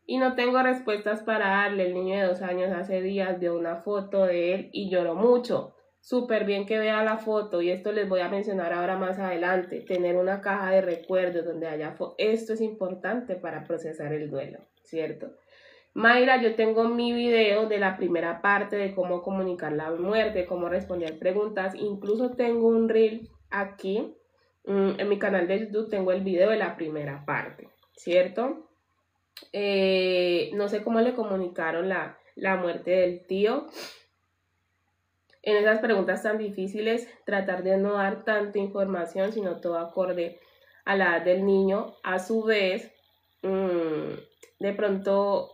Y no tengo respuestas para darle. El niño de 2 años hace días vio una foto de él y lloró mucho. Súper bien que vea la foto, y esto les voy a mencionar ahora más adelante. Tener una caja de recuerdos donde haya fotos. Esto es importante para procesar el duelo, ¿cierto? Mayra, yo tengo mi video de la primera parte de cómo comunicar la muerte, cómo responder preguntas. Incluso tengo un reel aquí. En mi canal de YouTube tengo el video de la primera parte, ¿cierto? No sé cómo le comunicaron la muerte del tío. En esas preguntas tan difíciles, tratar de no dar tanta información, sino todo acorde a la edad del niño. A su vez, de pronto,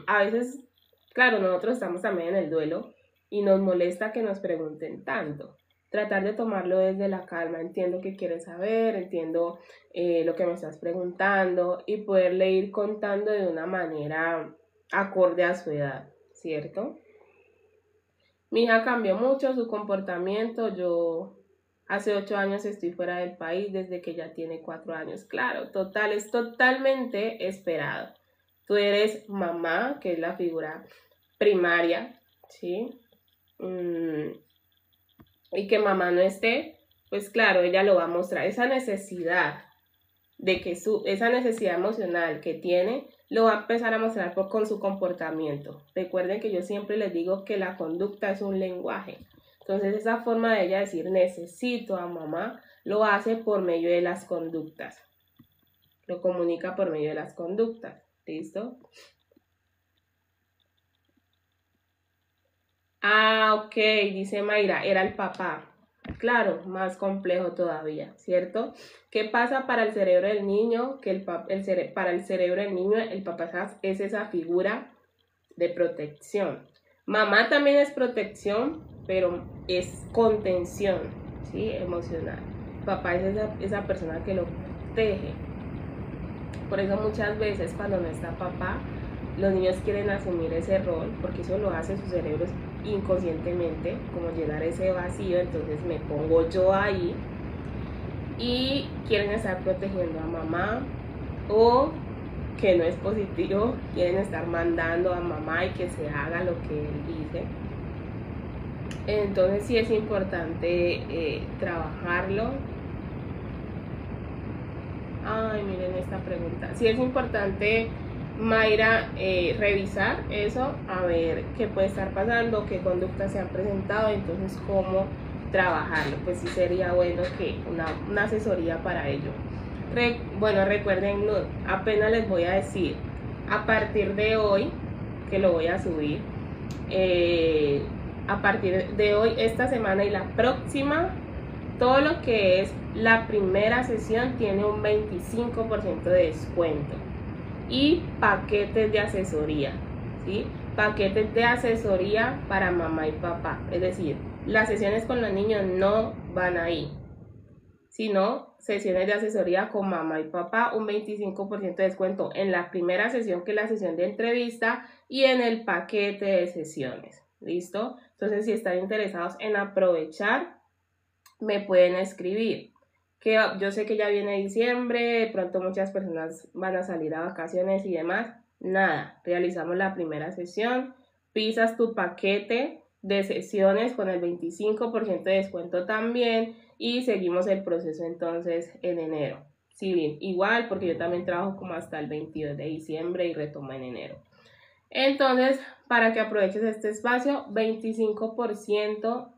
a veces, claro, nosotros estamos también en el duelo y nos molesta que nos pregunten tanto. Tratar de tomarlo desde la calma. Entiendo que quieres saber, entiendo lo que me estás preguntando, y poderle ir contando de una manera acorde a su edad, ¿cierto? Mi hija cambió mucho su comportamiento. Yo hace 8 años estoy fuera del país, desde que ya tiene 4 años. Claro, es totalmente esperado. Tú eres mamá, que es la figura primaria, ¿sí? Y que mamá no esté, pues claro, ella lo va a mostrar. Esa necesidad emocional que tiene, lo va a empezar a mostrar con su comportamiento. Recuerden que yo siempre les digo que la conducta es un lenguaje. Entonces esa forma de ella decir necesito a mamá, lo hace por medio de las conductas. Lo comunica por medio de las conductas. ¿Listo? Ah, ok, dice Mayra, era el papá. Claro, más complejo todavía, ¿cierto? ¿Qué pasa para el cerebro del niño? Que para el cerebro del niño el papá es esa figura de protección. Mamá también es protección, pero es contención, ¿sí? Emocional. Papá es esa persona que lo protege. Por eso muchas veces cuando no está papá, los niños quieren asumir ese rol, porque eso lo hace sus cerebros inconscientemente, como llenar ese vacío. Entonces me pongo yo ahí y quieren estar protegiendo a mamá, o que no es positivo, quieren estar mandando a mamá y que se haga lo que él dice. Entonces sí es importante trabajarlo. Ay, miren esta pregunta. Sí es importante, Mayra, revisar eso, a ver qué puede estar pasando, qué conductas se han presentado, entonces cómo trabajarlo. Pues sí sería bueno que una asesoría para ello. Bueno, recuerden, apenas les voy a decir, a partir de hoy, que lo voy a subir, a partir de hoy, esta semana y la próxima, todo lo que es la primera sesión tiene un 25% de descuento. Y paquetes de asesoría, ¿sí? Paquetes de asesoría para mamá y papá. Es decir, las sesiones con los niños no van ahí, sino sesiones de asesoría con mamá y papá, un 25% de descuento en la primera sesión, que es la sesión de entrevista, y en el paquete de sesiones. ¿Listo? Entonces, si están interesados en aprovechar, me pueden escribir. Que yo sé que ya viene diciembre, de pronto muchas personas van a salir a vacaciones y demás. Nada, realizamos la primera sesión, pisas tu paquete de sesiones con el 25% de descuento también, y seguimos el proceso entonces en enero. Sí, bien, igual porque yo también trabajo como hasta el 22 de diciembre y retomo en enero. Entonces, para que aproveches este espacio, 25%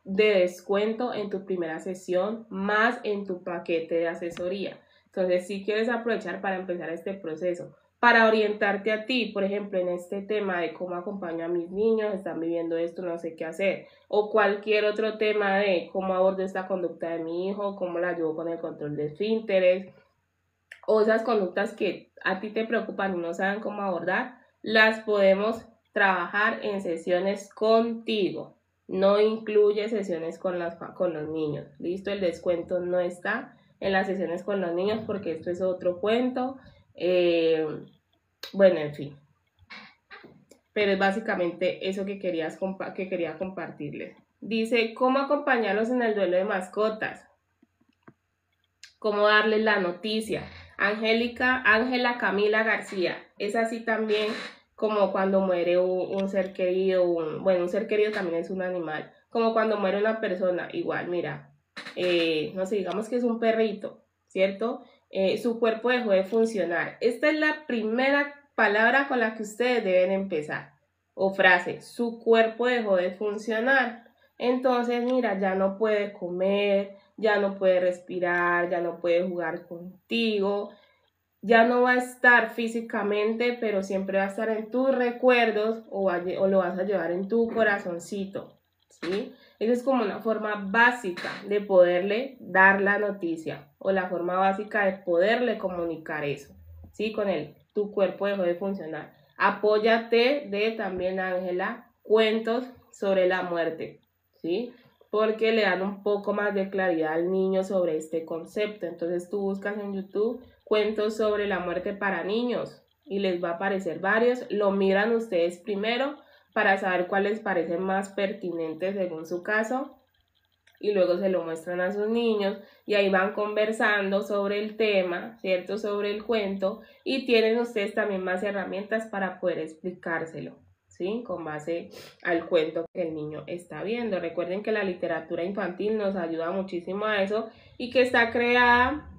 de descuento en tu primera sesión, más en tu paquete de asesoría. Entonces, si quieres aprovechar para empezar este proceso, para orientarte a ti, por ejemplo, en este tema de cómo acompaño a mis niños, están viviendo esto, no sé qué hacer, o cualquier otro tema de cómo abordo esta conducta de mi hijo, cómo la ayudo con el control de esfínteres, o esas conductas que a ti te preocupan y no saben cómo abordar, las podemos trabajar en sesiones contigo. No incluye sesiones con los niños. Listo, el descuento no está en las sesiones con los niños porque esto es otro cuento. Bueno, en fin. Pero es básicamente eso que quería compartirles. Dice, ¿cómo acompañarlos en el duelo de mascotas? ¿Cómo darles la noticia? Ángela Camila García. Es así también como cuando muere un ser querido, un ser querido también es un animal, como cuando muere una persona, igual, mira, no sé, digamos que es un perrito, ¿cierto? Su cuerpo dejó de funcionar. Esta es la primera palabra con la que ustedes deben empezar, o frase, su cuerpo dejó de funcionar. Entonces, mira, ya no puede comer, ya no puede respirar, ya no puede jugar contigo, ya no va a estar físicamente, pero siempre va a estar en tus recuerdos o lo vas a llevar en tu corazoncito, ¿sí? Esa es como una forma básica de poderle dar la noticia o la forma básica de poderle comunicar eso, ¿sí? Con él, tu cuerpo dejó de funcionar. Apóyate de también, Ángela, cuentos sobre la muerte, ¿sí? Porque le dan un poco más de claridad al niño sobre este concepto. Entonces tú buscas en YouTube cuentos sobre la muerte para niños y les va a aparecer varios. Lo miran ustedes primero para saber cuál les parece más pertinente según su caso y luego se lo muestran a sus niños y ahí van conversando sobre el tema, ¿cierto? Sobre el cuento, y tienen ustedes también más herramientas para poder explicárselo, ¿sí? Con base al cuento que el niño está viendo. Recuerden que la literatura infantil nos ayuda muchísimo a eso y que está creada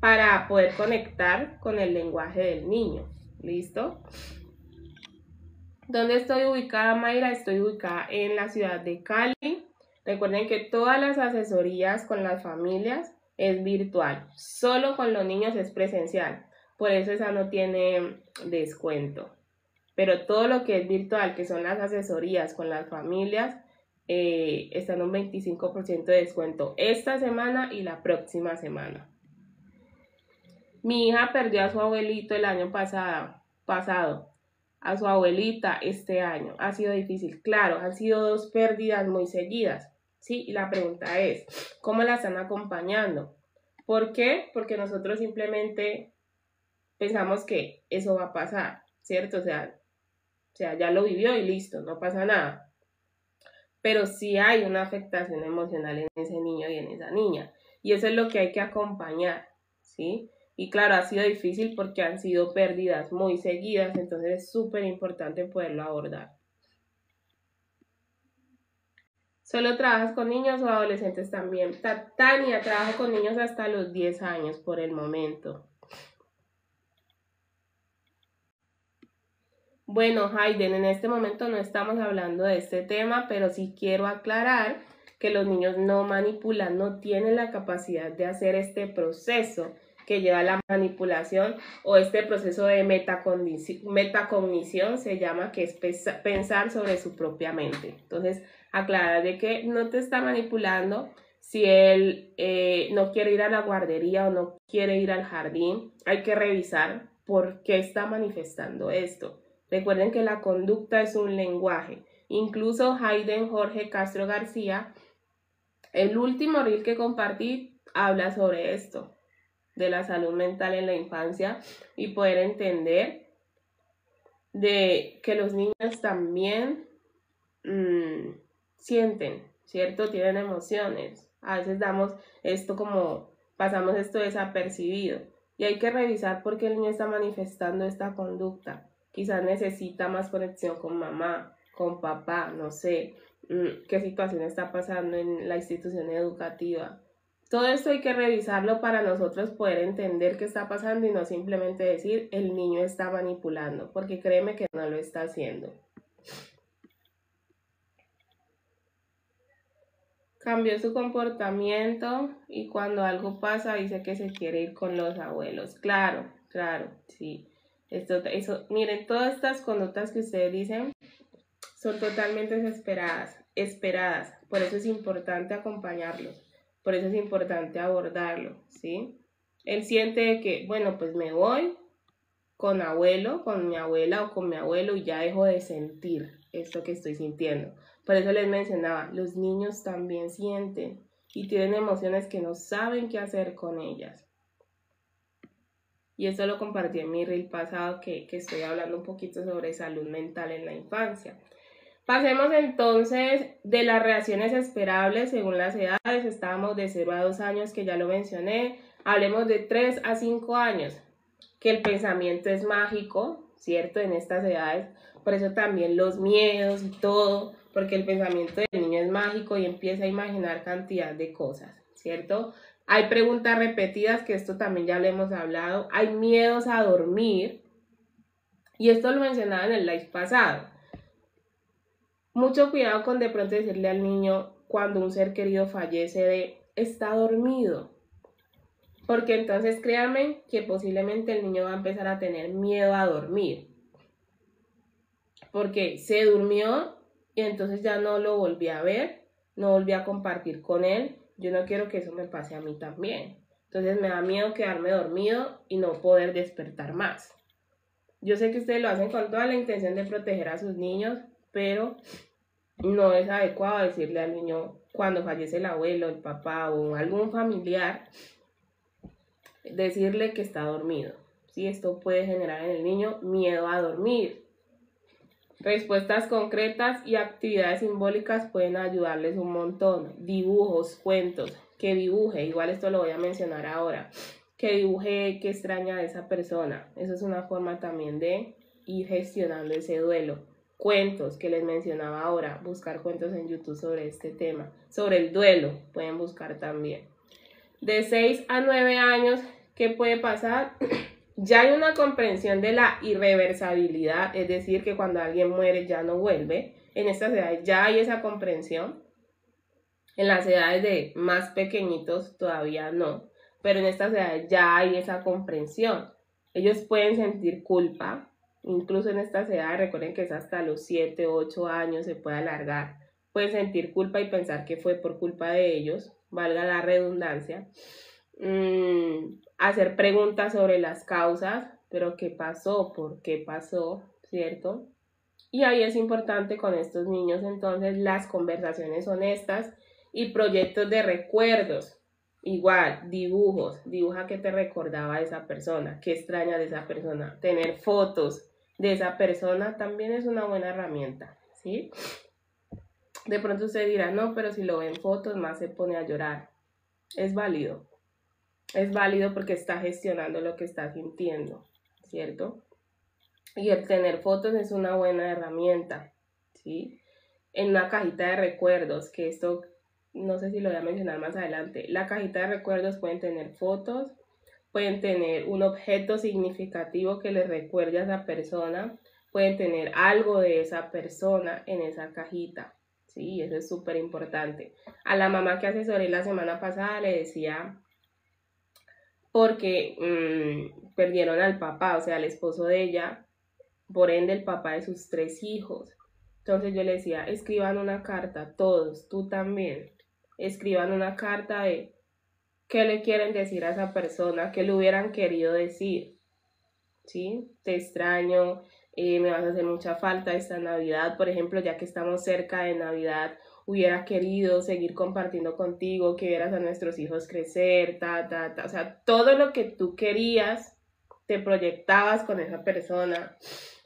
para poder conectar con el lenguaje del niño. ¿Listo? ¿Dónde estoy ubicada, Mayra? Estoy ubicada en la ciudad de Cali. Recuerden que todas las asesorías con las familias es virtual. Solo con los niños es presencial. Por eso esa no tiene descuento. Pero todo lo que es virtual, que son las asesorías con las familias, están en un 25% de descuento esta semana y la próxima semana. Mi hija perdió a su abuelito el año pasado, a su abuelita este año. Ha sido difícil, claro, han sido 2 pérdidas muy seguidas, ¿sí? Y la pregunta es, ¿cómo la están acompañando? ¿Por qué? Porque nosotros simplemente pensamos que eso va a pasar, ¿cierto? O sea, ya lo vivió y listo, no pasa nada. Pero sí hay una afectación emocional en ese niño y en esa niña. Y eso es lo que hay que acompañar, ¿sí? Y claro, ha sido difícil porque han sido pérdidas muy seguidas, entonces es súper importante poderlo abordar. ¿Solo trabajas con niños o adolescentes también? Tania, trabajo con niños hasta los 10 años por el momento. Bueno, Hayden, en este momento no estamos hablando de este tema, pero sí quiero aclarar que los niños no manipulan, no tienen la capacidad de hacer este proceso que lleva a la manipulación o este proceso de metacognición se llama, que es pensar sobre su propia mente. Entonces, aclarar de que no te está manipulando si él no quiere ir a la guardería o no quiere ir al jardín. Hay que revisar por qué está manifestando esto. Recuerden que la conducta es un lenguaje. Incluso Hayden Jorge Castro García, el último reel que compartí, habla sobre esto, de la salud mental en la infancia y poder entender de que los niños también sienten, ¿cierto? Tienen emociones. A veces damos esto como, pasamos esto desapercibido y hay que revisar por qué el niño está manifestando esta conducta. Quizás necesita más conexión con mamá, con papá, no sé, qué situación está pasando en la institución educativa. Todo esto hay que revisarlo para nosotros poder entender qué está pasando y no simplemente decir el niño está manipulando, porque créeme que no lo está haciendo. Cambió su comportamiento y cuando algo pasa dice que se quiere ir con los abuelos. Claro, sí. Miren, todas estas conductas que ustedes dicen son totalmente esperadas. Por eso es importante acompañarlos. Por eso es importante abordarlo, ¿sí? Él siente que, bueno, pues me voy con mi abuela o con mi abuelo y ya dejo de sentir esto que estoy sintiendo. Por eso les mencionaba, los niños también sienten y tienen emociones que no saben qué hacer con ellas. Y esto lo compartí en mi reel pasado que estoy hablando un poquito sobre salud mental en la infancia. Pasemos entonces de las reacciones esperables según las edades. Estábamos de 0 a 2 años, que ya lo mencioné. Hablemos de 3 a 5 años, que el pensamiento es mágico, ¿cierto? En estas edades. Por eso también los miedos y todo, porque el pensamiento del niño es mágico y empieza a imaginar cantidad de cosas, ¿cierto? Hay preguntas repetidas, que esto también ya lo hemos hablado. Hay miedos a dormir, y esto lo mencionaba en el live pasado. Mucho cuidado con de pronto decirle al niño cuando un ser querido fallece está dormido. Porque entonces créanme que posiblemente el niño va a empezar a tener miedo a dormir. Porque se durmió y entonces ya no lo volví a ver, no volví a compartir con él. Yo no quiero que eso me pase a mí también. Entonces me da miedo quedarme dormido y no poder despertar más. Yo sé que ustedes lo hacen con toda la intención de proteger a sus niños, pero no es adecuado decirle al niño cuando fallece el abuelo, el papá o algún familiar, decirle que está dormido. ¿Sí? Esto puede generar en el niño miedo a dormir. Respuestas concretas y actividades simbólicas pueden ayudarles un montón. Dibujos, cuentos, que dibuje, igual esto lo voy a mencionar ahora, que dibuje qué extraña de esa persona. Eso es una forma también de ir gestionando ese duelo. Cuentos que les mencionaba ahora, buscar cuentos en YouTube sobre este tema, sobre el duelo, pueden buscar también. De 6 a 9 años, ¿qué puede pasar? Ya hay una comprensión de la irreversibilidad, es decir, que cuando alguien muere ya no vuelve. En estas edades ya hay esa comprensión. En las edades de más pequeñitos todavía no, pero en estas edades ya hay esa comprensión. Ellos pueden sentir culpa, incluso en estas edades, recuerden que es hasta los 7, 8 años, se puede alargar. Pueden sentir culpa y pensar que fue por culpa de ellos, valga la redundancia. Hacer preguntas sobre las causas, pero ¿qué pasó? ¿Por qué pasó? ¿Cierto? Y ahí es importante con estos niños entonces las conversaciones honestas y proyectos de recuerdos. Igual, dibujos, dibuja qué te recordaba de esa persona, qué extraña de esa persona. Tener fotos de esa persona también es una buena herramienta, ¿sí? De pronto usted dirá, no, pero si lo ven fotos más se pone a llorar. Es válido. es válido porque está gestionando lo que está sintiendo, ¿cierto? Y el tener fotos es una buena herramienta, ¿sí? En una cajita de recuerdos, que esto no sé si lo voy a mencionar más adelante, la cajita de recuerdos pueden tener fotos, pueden tener un objeto significativo que les recuerde a esa persona, pueden tener algo de esa persona en esa cajita, ¿sí? Eso es súper importante. A la mamá que asesoré la semana pasada le decía, porque perdieron al papá, o sea, al esposo de ella, por ende el papá de sus 3 hijos. Entonces yo le decía, escriban una carta, todos, tú también, escriban una carta de qué le quieren decir a esa persona, qué le hubieran querido decir, ¿sí? Te extraño, me vas a hacer mucha falta esta Navidad, por ejemplo, ya que estamos cerca de Navidad, hubiera querido seguir compartiendo contigo, que vieras a nuestros hijos crecer, o sea, todo lo que tú querías, te proyectabas con esa persona,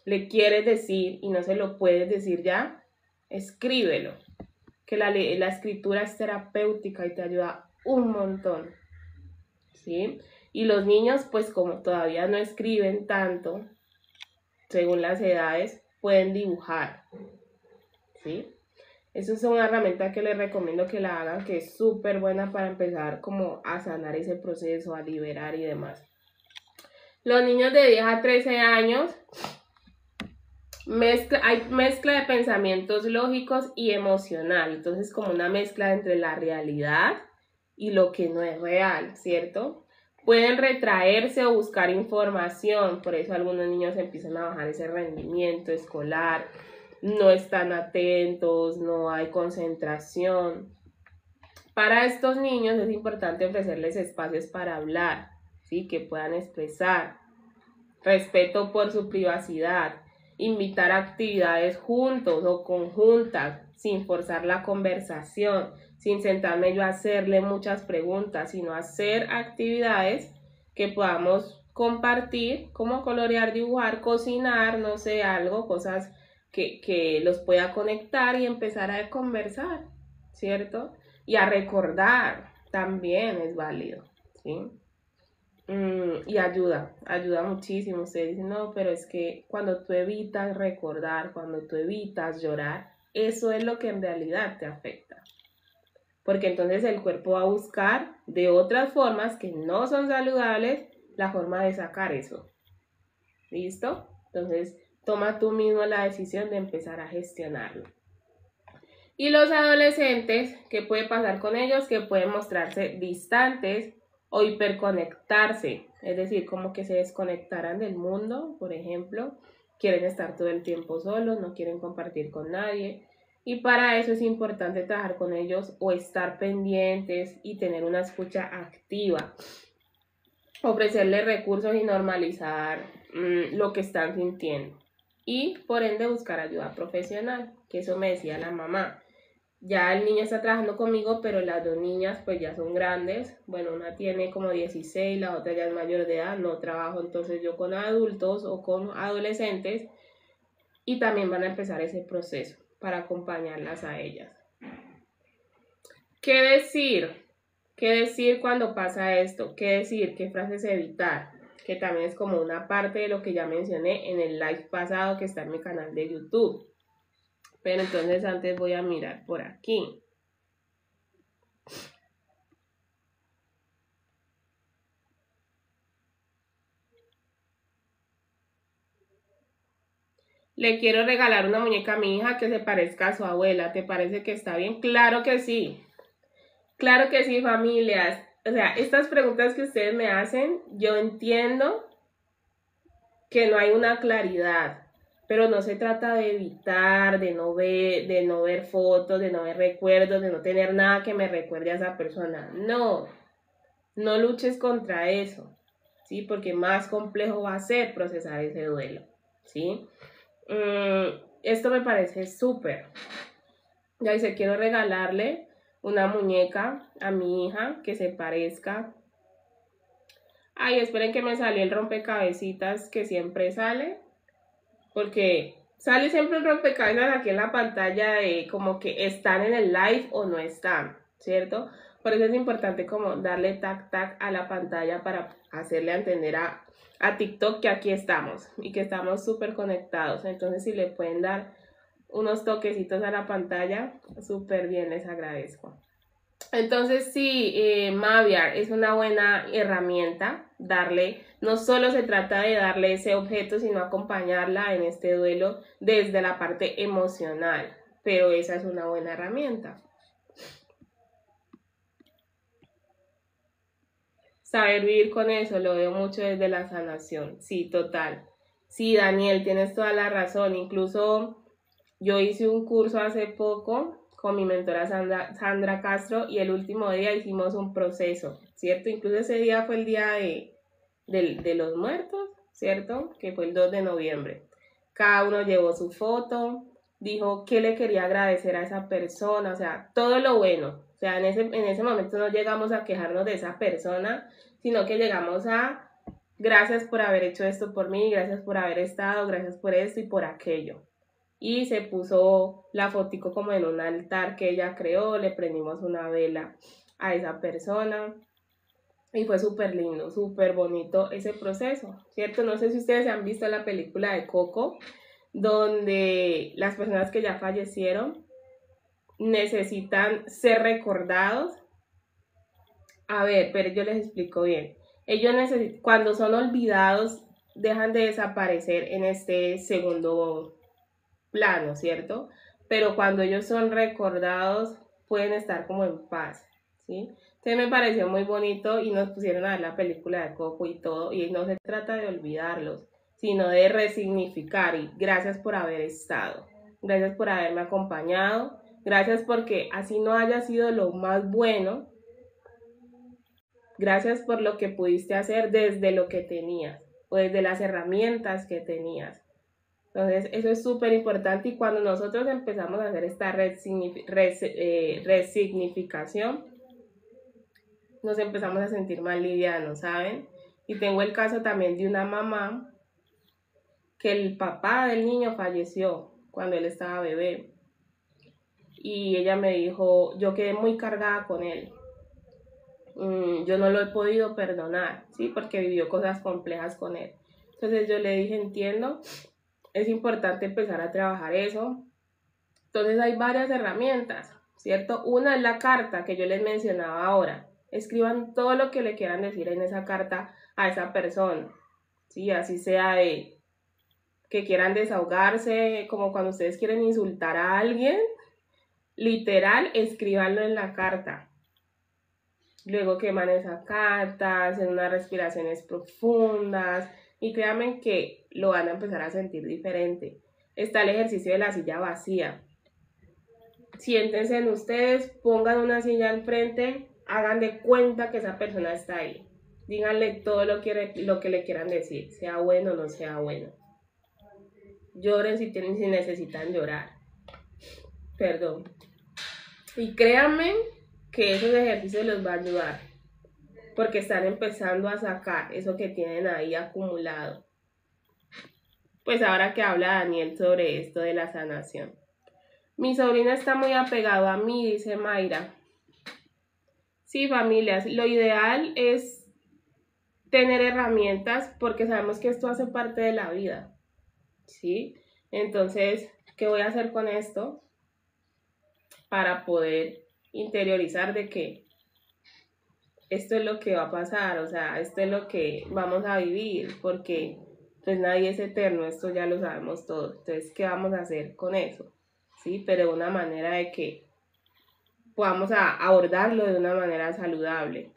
le quieres decir y no se lo puedes decir ya, escríbelo, que la escritura es terapéutica y te ayuda un montón, ¿sí? Y los niños, pues como todavía no escriben tanto, según las edades, pueden dibujar, ¿sí? Eso es una herramienta que les recomiendo que la hagan, que es súper buena para empezar como a sanar ese proceso, a liberar y demás. Los niños de 10 a 13 años, hay mezcla de pensamientos lógicos y emocional, entonces como una mezcla entre la realidad y lo que no es real, ¿cierto? Pueden retraerse o buscar información, por eso algunos niños empiezan a bajar ese rendimiento escolar, no están atentos, no hay concentración. Para estos niños es importante ofrecerles espacios para hablar, ¿sí? Que puedan expresar, respeto por su privacidad, invitar a actividades juntos o conjuntas, sin forzar la conversación, sin sentarme yo a hacerle muchas preguntas, sino hacer actividades que podamos compartir, como colorear, dibujar, cocinar, no sé, algo, cosas que los pueda conectar y empezar a conversar, ¿cierto? Y a recordar, también es válido, ¿sí? Y ayuda muchísimo. Ustedes dicen, no, pero es que cuando tú evitas recordar, cuando tú evitas llorar, eso es lo que en realidad te afecta. Porque entonces el cuerpo va a buscar de otras formas que no son saludables la forma de sacar eso. ¿Listo? Entonces toma tú mismo la decisión de empezar a gestionarlo. Y los adolescentes, ¿qué puede pasar con ellos? Que pueden mostrarse distantes o hiperconectarse, es decir, como que se desconectaran del mundo, por ejemplo, quieren estar todo el tiempo solos, no quieren compartir con nadie, y para eso es importante trabajar con ellos o estar pendientes y tener una escucha activa, ofrecerles recursos y normalizar lo que están sintiendo, y por ende buscar ayuda profesional, que eso me decía la mamá. Ya el niño está trabajando conmigo, pero las 2 niñas pues ya son grandes. Bueno, una tiene como 16, la otra ya es mayor de edad. No trabajo entonces yo con adultos o con adolescentes. Y también van a empezar ese proceso para acompañarlas a ellas. ¿Qué decir? ¿Qué decir cuando pasa esto? ¿Qué decir? ¿Qué frases evitar? Que también es como una parte de lo que ya mencioné en el live pasado que está en mi canal de YouTube. Pero entonces antes voy a mirar por aquí. Le quiero regalar una muñeca a mi hija que se parezca a su abuela. ¿Te parece que está bien? Claro que sí. Claro que sí, familias. O sea, estas preguntas que ustedes me hacen, yo entiendo que no hay una claridad, pero no se trata de evitar, de no ver fotos, de no ver recuerdos, de no tener nada que me recuerde a esa persona. No, no luches contra eso, ¿sí? Porque más complejo va a ser procesar ese duelo, ¿sí? Esto me parece súper. Ya dice, quiero regalarle una muñeca a mi hija que se parezca. Ay, esperen que me salió el rompecabecitas que siempre sale. Porque sale siempre el rompecabezas aquí en la pantalla de como que están en el live o no están, ¿cierto? Por eso es importante como darle tac tac a la pantalla para hacerle entender a TikTok que aquí estamos y que estamos súper conectados. Entonces si le pueden dar unos toquecitos a la pantalla, súper bien, les agradezco. Entonces sí, Maviar es una buena herramienta, no solo se trata de darle ese objeto, sino acompañarla en este duelo desde la parte emocional, pero esa es una buena herramienta. Saber vivir con eso, lo veo mucho desde la sanación, sí, total. Sí, Daniel, tienes toda la razón, incluso yo hice un curso hace poco con mi mentora Sandra Castro y el último día hicimos un proceso, ¿cierto? Incluso ese día fue el día de los muertos, ¿cierto? Que fue el 2 de noviembre. Cada uno llevó su foto, dijo qué le quería agradecer a esa persona, o sea, todo lo bueno. O sea, en ese momento no llegamos a quejarnos de esa persona, sino que llegamos a gracias por haber hecho esto por mí, gracias por haber estado, gracias por esto y por aquello. Y se puso la fotico como en un altar que ella creó, le prendimos una vela a esa persona y fue súper lindo, súper bonito ese proceso, ¿cierto? No sé si ustedes han visto la película de Coco, donde las personas que ya fallecieron necesitan ser recordados. A ver, pero yo les explico bien. Ellos cuando son olvidados, dejan de desaparecer en este segundo plano, ¿cierto? Pero cuando ellos son recordados, pueden estar como en paz, ¿sí? Entonces me pareció muy bonito y nos pusieron a ver la película de Coco y todo, y no se trata de olvidarlos, sino de resignificar y gracias por haber estado, gracias por haberme acompañado, gracias porque así no haya sido lo más bueno, gracias por lo que pudiste hacer desde lo que tenías o desde las herramientas que tenías. Entonces, eso es súper importante y cuando nosotros empezamos a hacer esta resignificación, nos empezamos a sentir más livianos, ¿saben? Y tengo el caso también de una mamá que el papá del niño falleció cuando él estaba bebé. Y ella me dijo, yo quedé muy cargada con él. Yo no lo he podido perdonar, ¿sí? Porque vivió cosas complejas con él. Entonces yo le dije, entiendo, es importante empezar a trabajar eso. Entonces hay varias herramientas, ¿cierto? Una es la carta que yo les mencionaba ahora. Escriban todo lo que le quieran decir en esa carta a esa persona, ¿sí? Así sea de que quieran desahogarse, como cuando ustedes quieren insultar a alguien, literal, escríbanlo en la carta. Luego queman esa carta, hacen unas respiraciones profundas y créanme que lo van a empezar a sentir diferente. Está el ejercicio de la silla vacía. Siéntense en ustedes, pongan una silla al frente, hagan de cuenta que esa persona está ahí. Díganle todo lo que le quieran decir, sea bueno o no sea bueno. Lloren si necesitan llorar. Perdón. Y créanme que esos ejercicios les va a ayudar, porque están empezando a sacar eso que tienen ahí acumulado. Pues ahora que habla Daniel sobre esto de la sanación. Mi sobrina está muy apegado a mí, dice Mayra. Sí, familias, lo ideal es tener herramientas porque sabemos que esto hace parte de la vida, ¿sí? Entonces, ¿qué voy a hacer con esto? Para poder interiorizar de que esto es lo que va a pasar, o sea, esto es lo que vamos a vivir, porque pues nadie es eterno, esto ya lo sabemos todos. Entonces, ¿qué vamos a hacer con eso? ¿Sí? Pero de una manera de que podamos abordarlo de una manera saludable.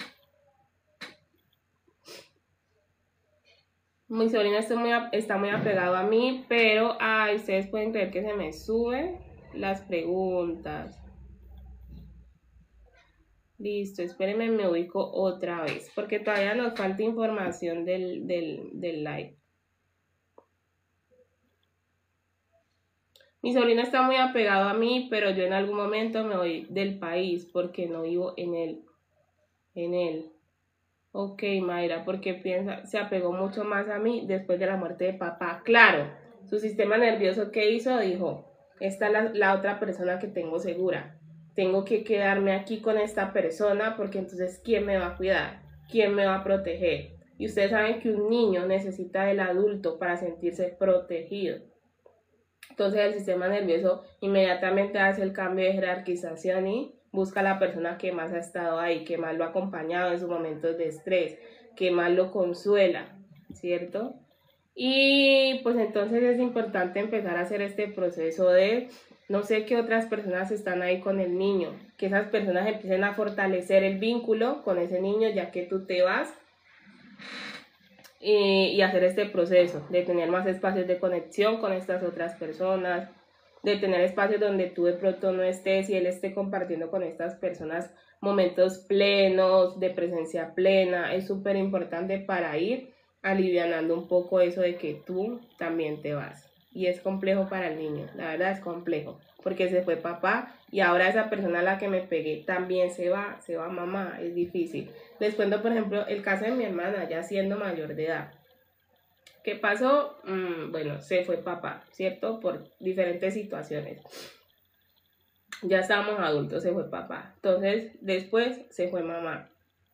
Mi sobrina está muy apegado a mí, pero ustedes pueden creer que se me suben las preguntas. Listo, espérenme, me ubico otra vez, porque todavía nos falta información del live. Mi sobrino está muy apegado a mí, pero yo en algún momento me voy del país porque no vivo en él. Ok, Mayra, porque se apegó mucho más a mí después de la muerte de papá. Claro, su sistema nervioso, ¿qué hizo? Dijo, esta es la otra persona que tengo segura. tengo que quedarme aquí con esta persona porque entonces ¿quién me va a cuidar? ¿Quién me va a proteger? Y ustedes saben que un niño necesita del adulto para sentirse protegido. Entonces el sistema nervioso inmediatamente hace el cambio de jerarquización y busca a la persona que más ha estado ahí, que más lo ha acompañado en sus momentos de estrés, que más lo consuela, ¿cierto? Y pues entonces es importante empezar a hacer este proceso de, no sé qué otras personas están ahí con el niño, que esas personas empiecen a fortalecer el vínculo con ese niño ya que tú te vas, y hacer este proceso de tener más espacios de conexión con estas otras personas, de tener espacios donde tú de pronto no estés y él esté compartiendo con estas personas momentos plenos, de presencia plena. Es súper importante para ir alivianando un poco eso de que tú también te vas. Y es complejo para el niño, la verdad es complejo, porque se fue papá y ahora esa persona a la que me pegué también se va mamá, es difícil. Les cuento, por ejemplo, el caso de mi hermana, ya siendo mayor de edad. ¿Qué pasó? Bueno, se fue papá, ¿cierto? Por diferentes situaciones. Ya estábamos adultos, se fue papá. Entonces, después se fue mamá,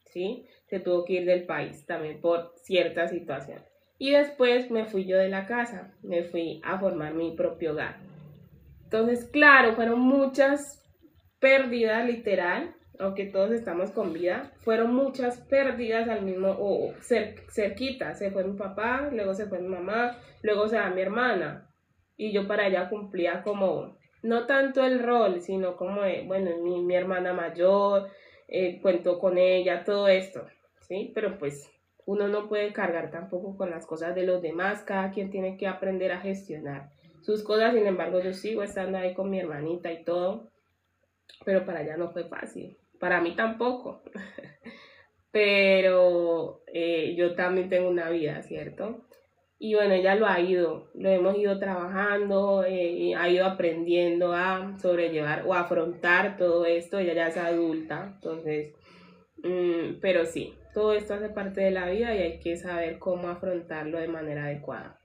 ¿sí? Se tuvo que ir del país también por ciertas situaciones. Y después me fui yo de la casa, me fui a formar mi propio hogar. Entonces, claro, fueron muchas pérdidas literal, aunque todos estamos con vida, fueron muchas pérdidas al mismo, o cerquita, se fue mi papá, luego se fue mi mamá, luego se va mi hermana, y yo para allá cumplía como, no tanto el rol, sino como de, bueno, mi hermana mayor, cuento con ella, todo esto, ¿sí? Pero pues uno no puede cargar tampoco con las cosas de los demás, cada quien tiene que aprender a gestionar sus cosas. Sin embargo, yo sigo estando ahí con mi hermanita y todo, pero para ella no fue fácil, para mí tampoco, pero yo también tengo una vida, ¿cierto? Y bueno, ella lo hemos ido trabajando, ha ido aprendiendo a sobrellevar o afrontar todo esto. Ella ya es adulta, entonces, pero sí, todo esto hace parte de la vida y hay que saber cómo afrontarlo de manera adecuada.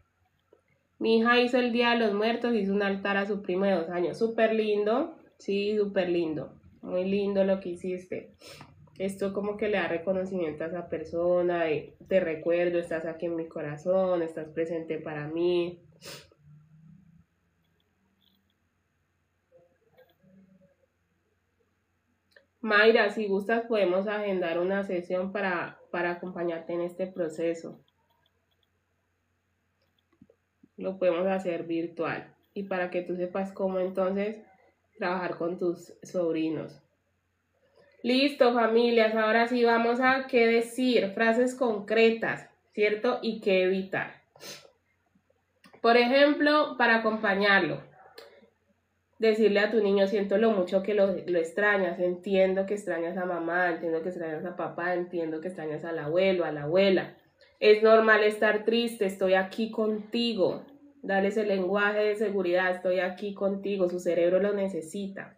Mi hija hizo el Día de los Muertos, hizo un altar a su primo de 2 años, súper lindo, sí, súper lindo, muy lindo lo que hiciste. Esto como que le da reconocimiento a esa persona, de, te recuerdo, estás aquí en mi corazón, estás presente para mí. Mayra, si gustas podemos agendar una sesión para acompañarte en este proceso. Lo podemos hacer virtual y para que tú sepas cómo entonces trabajar con tus sobrinos. Listo, familias, ahora sí vamos a qué decir, frases concretas, ¿cierto? Y qué evitar. Por ejemplo, para acompañarlo, decirle a tu niño, siento lo mucho que lo extrañas, entiendo que extrañas a mamá, entiendo que extrañas a papá, entiendo que extrañas al abuelo, a la abuela. Es normal estar triste, estoy aquí contigo. Dale ese lenguaje de seguridad, estoy aquí contigo, su cerebro lo necesita.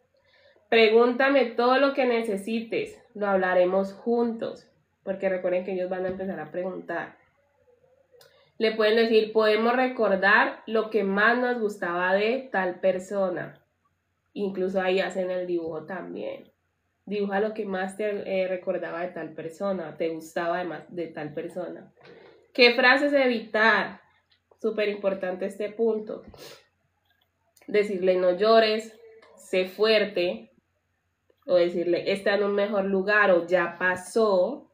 Pregúntame todo lo que necesites, lo hablaremos juntos, porque recuerden que ellos van a empezar a preguntar. Le pueden decir, podemos recordar lo que más nos gustaba de tal persona. Incluso ahí hacen el dibujo también. Dibuja lo que más te recordaba de tal persona, te gustaba además de tal persona. ¿Qué frases evitar? Súper importante este punto. Decirle no llores, sé fuerte, o decirle está en un mejor lugar o ya pasó,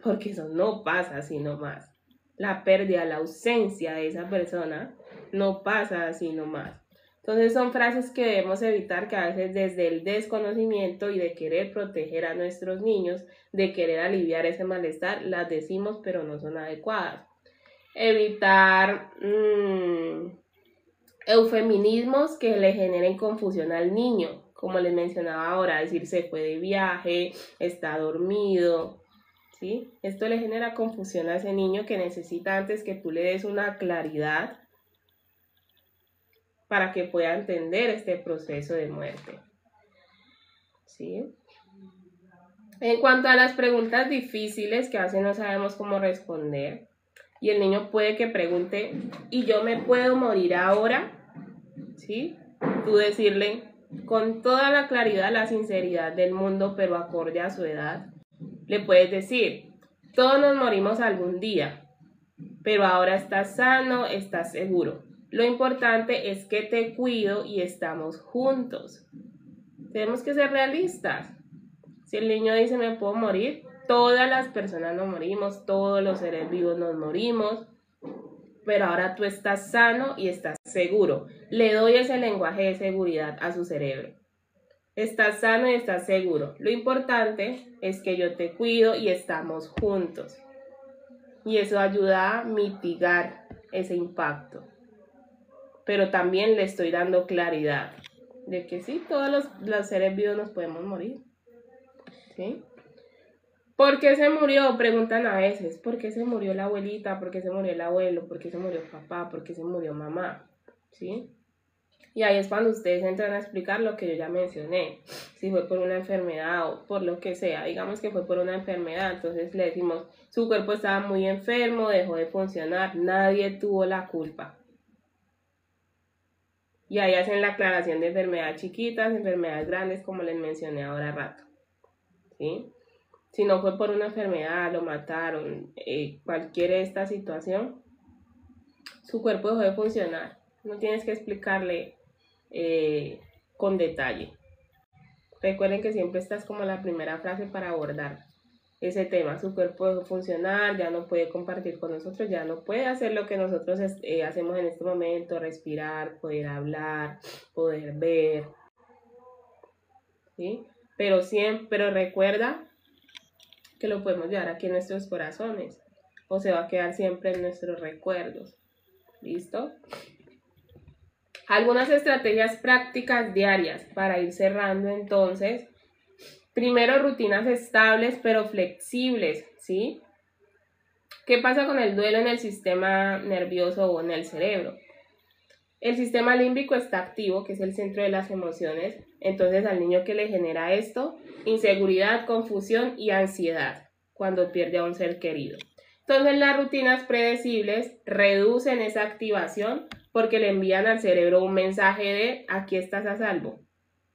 porque eso no pasa así nomás. La pérdida, la ausencia de esa persona no pasa así nomás. Entonces son frases que debemos evitar, que a veces desde el desconocimiento y de querer proteger a nuestros niños, de querer aliviar ese malestar, las decimos pero no son adecuadas. Evitar eufemismos que le generen confusión al niño, como les mencionaba ahora, decir se fue de viaje, está dormido, ¿sí? Esto le genera confusión a ese niño que necesita antes que tú le des una claridad para que pueda entender este proceso de muerte, ¿sí? En cuanto a las preguntas difíciles que a veces no sabemos cómo responder, y el niño puede que pregunte, ¿y yo me puedo morir ahora? ¿Sí? Tú decirle, con toda la claridad, la sinceridad del mundo, pero acorde a su edad, le puedes decir, todos nos morimos algún día, pero ahora estás sano, estás seguro. Lo importante es que te cuido y estamos juntos. Tenemos que ser realistas. Si el niño dice me puedo morir, todas las personas nos morimos, todos los seres vivos nos morimos, pero ahora tú estás sano y estás seguro. Le doy ese lenguaje de seguridad a su cerebro. Estás sano y estás seguro. Lo importante es que yo te cuido y estamos juntos. Y eso ayuda a mitigar ese impacto. Pero también le estoy dando claridad de que sí, todos los seres vivos nos podemos morir. ¿Sí? ¿Por qué se murió? Preguntan a veces. ¿Por qué se murió la abuelita? ¿Por qué se murió el abuelo? ¿Por qué se murió papá? ¿Por qué se murió mamá? ¿Sí? Y ahí es cuando ustedes entran a explicar lo que yo ya mencioné. Si fue por una enfermedad o por lo que sea. Digamos que fue por una enfermedad. Entonces le decimos, su cuerpo estaba muy enfermo, dejó de funcionar. Nadie tuvo la culpa. Y ahí hacen la aclaración de enfermedades chiquitas, enfermedades grandes, como les mencioné ahora rato. ¿Sí? Si no fue por una enfermedad, lo mataron, cualquier de esta situación, su cuerpo dejó de funcionar. No tienes que explicarle con detalle. Recuerden que siempre esta es como la primera frase para abordar ese tema. Su cuerpo dejó de funcionar, ya no puede compartir con nosotros, ya no puede hacer lo que nosotros hacemos en este momento, respirar, poder hablar, poder ver. ¿Sí? Pero recuerda que lo podemos llevar aquí en nuestros corazones o se va a quedar siempre en nuestros recuerdos. ¿Listo? Algunas estrategias prácticas diarias para ir cerrando entonces. Primero, rutinas estables pero flexibles, ¿sí? ¿Qué pasa con el duelo en el sistema nervioso o en el cerebro? El sistema límbico está activo, que es el centro de las emociones. Entonces al niño que le genera esto, inseguridad, confusión y ansiedad cuando pierde a un ser querido. Entonces las rutinas predecibles reducen esa activación porque le envían al cerebro un mensaje de aquí estás a salvo.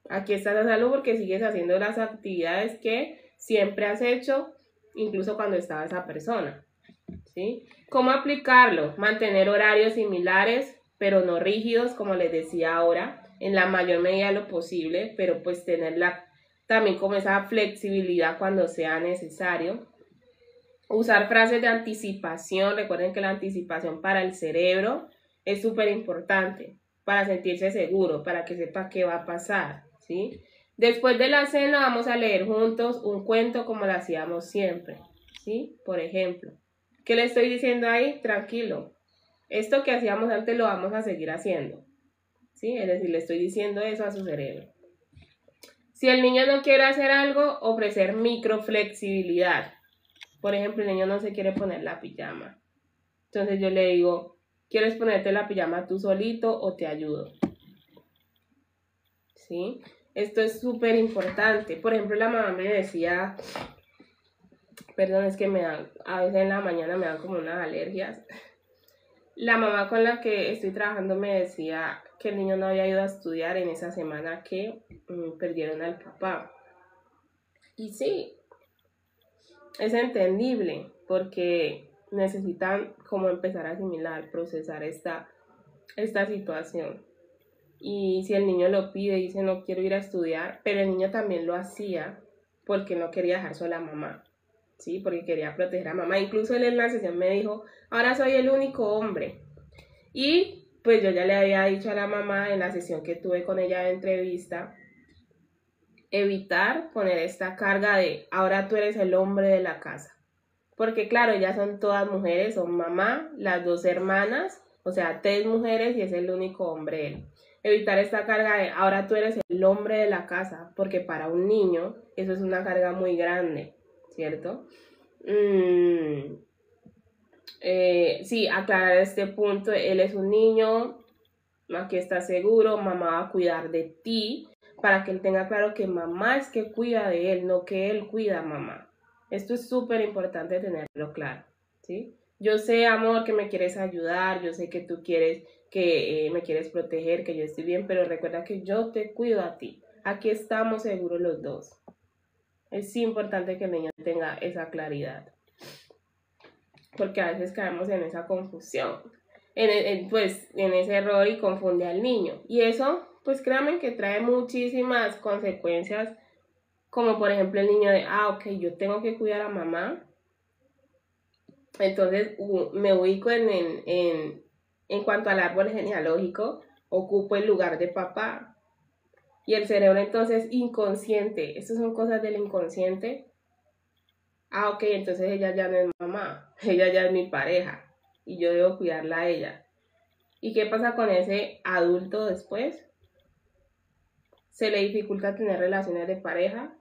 Aquí estás a salvo porque sigues haciendo las actividades que siempre has hecho, incluso cuando estaba esa persona. ¿Sí? ¿Cómo aplicarlo? Mantener horarios similares, pero no rígidos, como les decía ahora, en la mayor medida de lo posible, pero pues tenerla también como esa flexibilidad cuando sea necesario. Usar frases de anticipación, recuerden que la anticipación para el cerebro es súper importante, para sentirse seguro, para que sepa qué va a pasar, ¿sí? Después de la cena vamos a leer juntos un cuento como lo hacíamos siempre, ¿sí? Por ejemplo, ¿qué le estoy diciendo ahí? Tranquilo. Esto que hacíamos antes lo vamos a seguir haciendo, ¿sí? Es decir, le estoy diciendo eso a su cerebro. Si el niño no quiere hacer algo, ofrecer microflexibilidad. Por ejemplo, el niño no se quiere poner la pijama. Entonces yo le digo, ¿quieres ponerte la pijama tú solito o te ayudo? ¿Sí? Esto es súper importante. Por ejemplo, la mamá me decía, perdón, es que a veces en la mañana me dan como unas alergias. La mamá con la que estoy trabajando me decía que el niño no había ido a estudiar en esa semana que perdieron al papá. Y sí, es entendible porque necesitan como empezar a asimilar, procesar esta situación. Y si el niño lo pide y dice no quiero ir a estudiar, pero el niño también lo hacía porque no quería dejar sola a mamá. ¿Sí? Porque quería proteger a mamá. Incluso él en la sesión me dijo, ahora soy el único hombre. Y pues yo ya le había dicho a la mamá en la sesión que tuve con ella de entrevista, evitar poner esta carga de ahora tú eres el hombre de la casa. Porque claro, ellas son todas mujeres, son mamá, las dos hermanas, o sea, 3 mujeres y es el único hombre él. Evitar esta carga de ahora tú eres el hombre de la casa, porque para un niño eso es una carga muy grande. ¿Cierto? Sí, aclarar este punto, él es un niño, aquí está seguro, mamá va a cuidar de ti, para que él tenga claro que mamá es que cuida de él, no que él cuida a mamá. Esto es súper importante tenerlo claro, ¿sí? Yo sé, amor, que me quieres ayudar, yo sé que tú quieres que me quieres proteger, que yo estoy bien, pero recuerda que yo te cuido a ti. Aquí estamos seguros los dos. Es importante que el niño tenga esa claridad, porque a veces caemos en esa confusión, en ese error y confunde al niño. Y eso, pues créanme que trae muchísimas consecuencias, como por ejemplo el niño de, ok, yo tengo que cuidar a mamá, entonces me ubico en cuanto al árbol genealógico, ocupo el lugar de papá. Y el cerebro entonces inconsciente, estas son cosas del inconsciente. Ok, entonces ella ya no es mamá, ella ya es mi pareja y yo debo cuidarla a ella. ¿Y qué pasa con ese adulto después? Se le dificulta tener relaciones de pareja,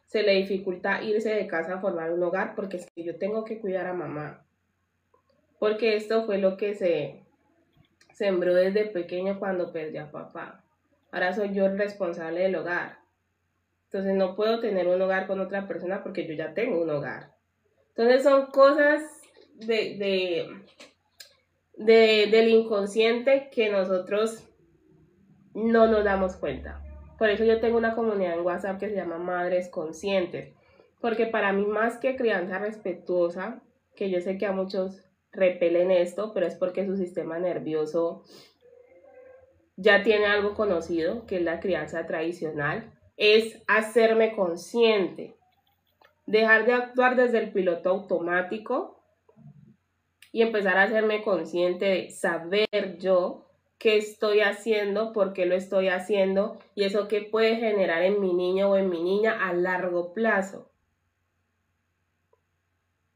se le dificulta irse de casa a formar un hogar porque es que yo tengo que cuidar a mamá. Porque esto fue lo que se sembró desde pequeño cuando perdí a papá. Ahora soy yo el responsable del hogar. Entonces no puedo tener un hogar con otra persona porque yo ya tengo un hogar. Entonces son cosas del inconsciente que nosotros no nos damos cuenta. Por eso yo tengo una comunidad en WhatsApp que se llama Madres Conscientes. Porque para mí más que crianza respetuosa, que yo sé que a muchos repelen esto, pero es porque su sistema nervioso ya tiene algo conocido, que es la crianza tradicional, es hacerme consciente. Dejar de actuar desde el piloto automático y empezar a hacerme consciente de saber yo qué estoy haciendo, por qué lo estoy haciendo y eso qué puede generar en mi niño o en mi niña a largo plazo.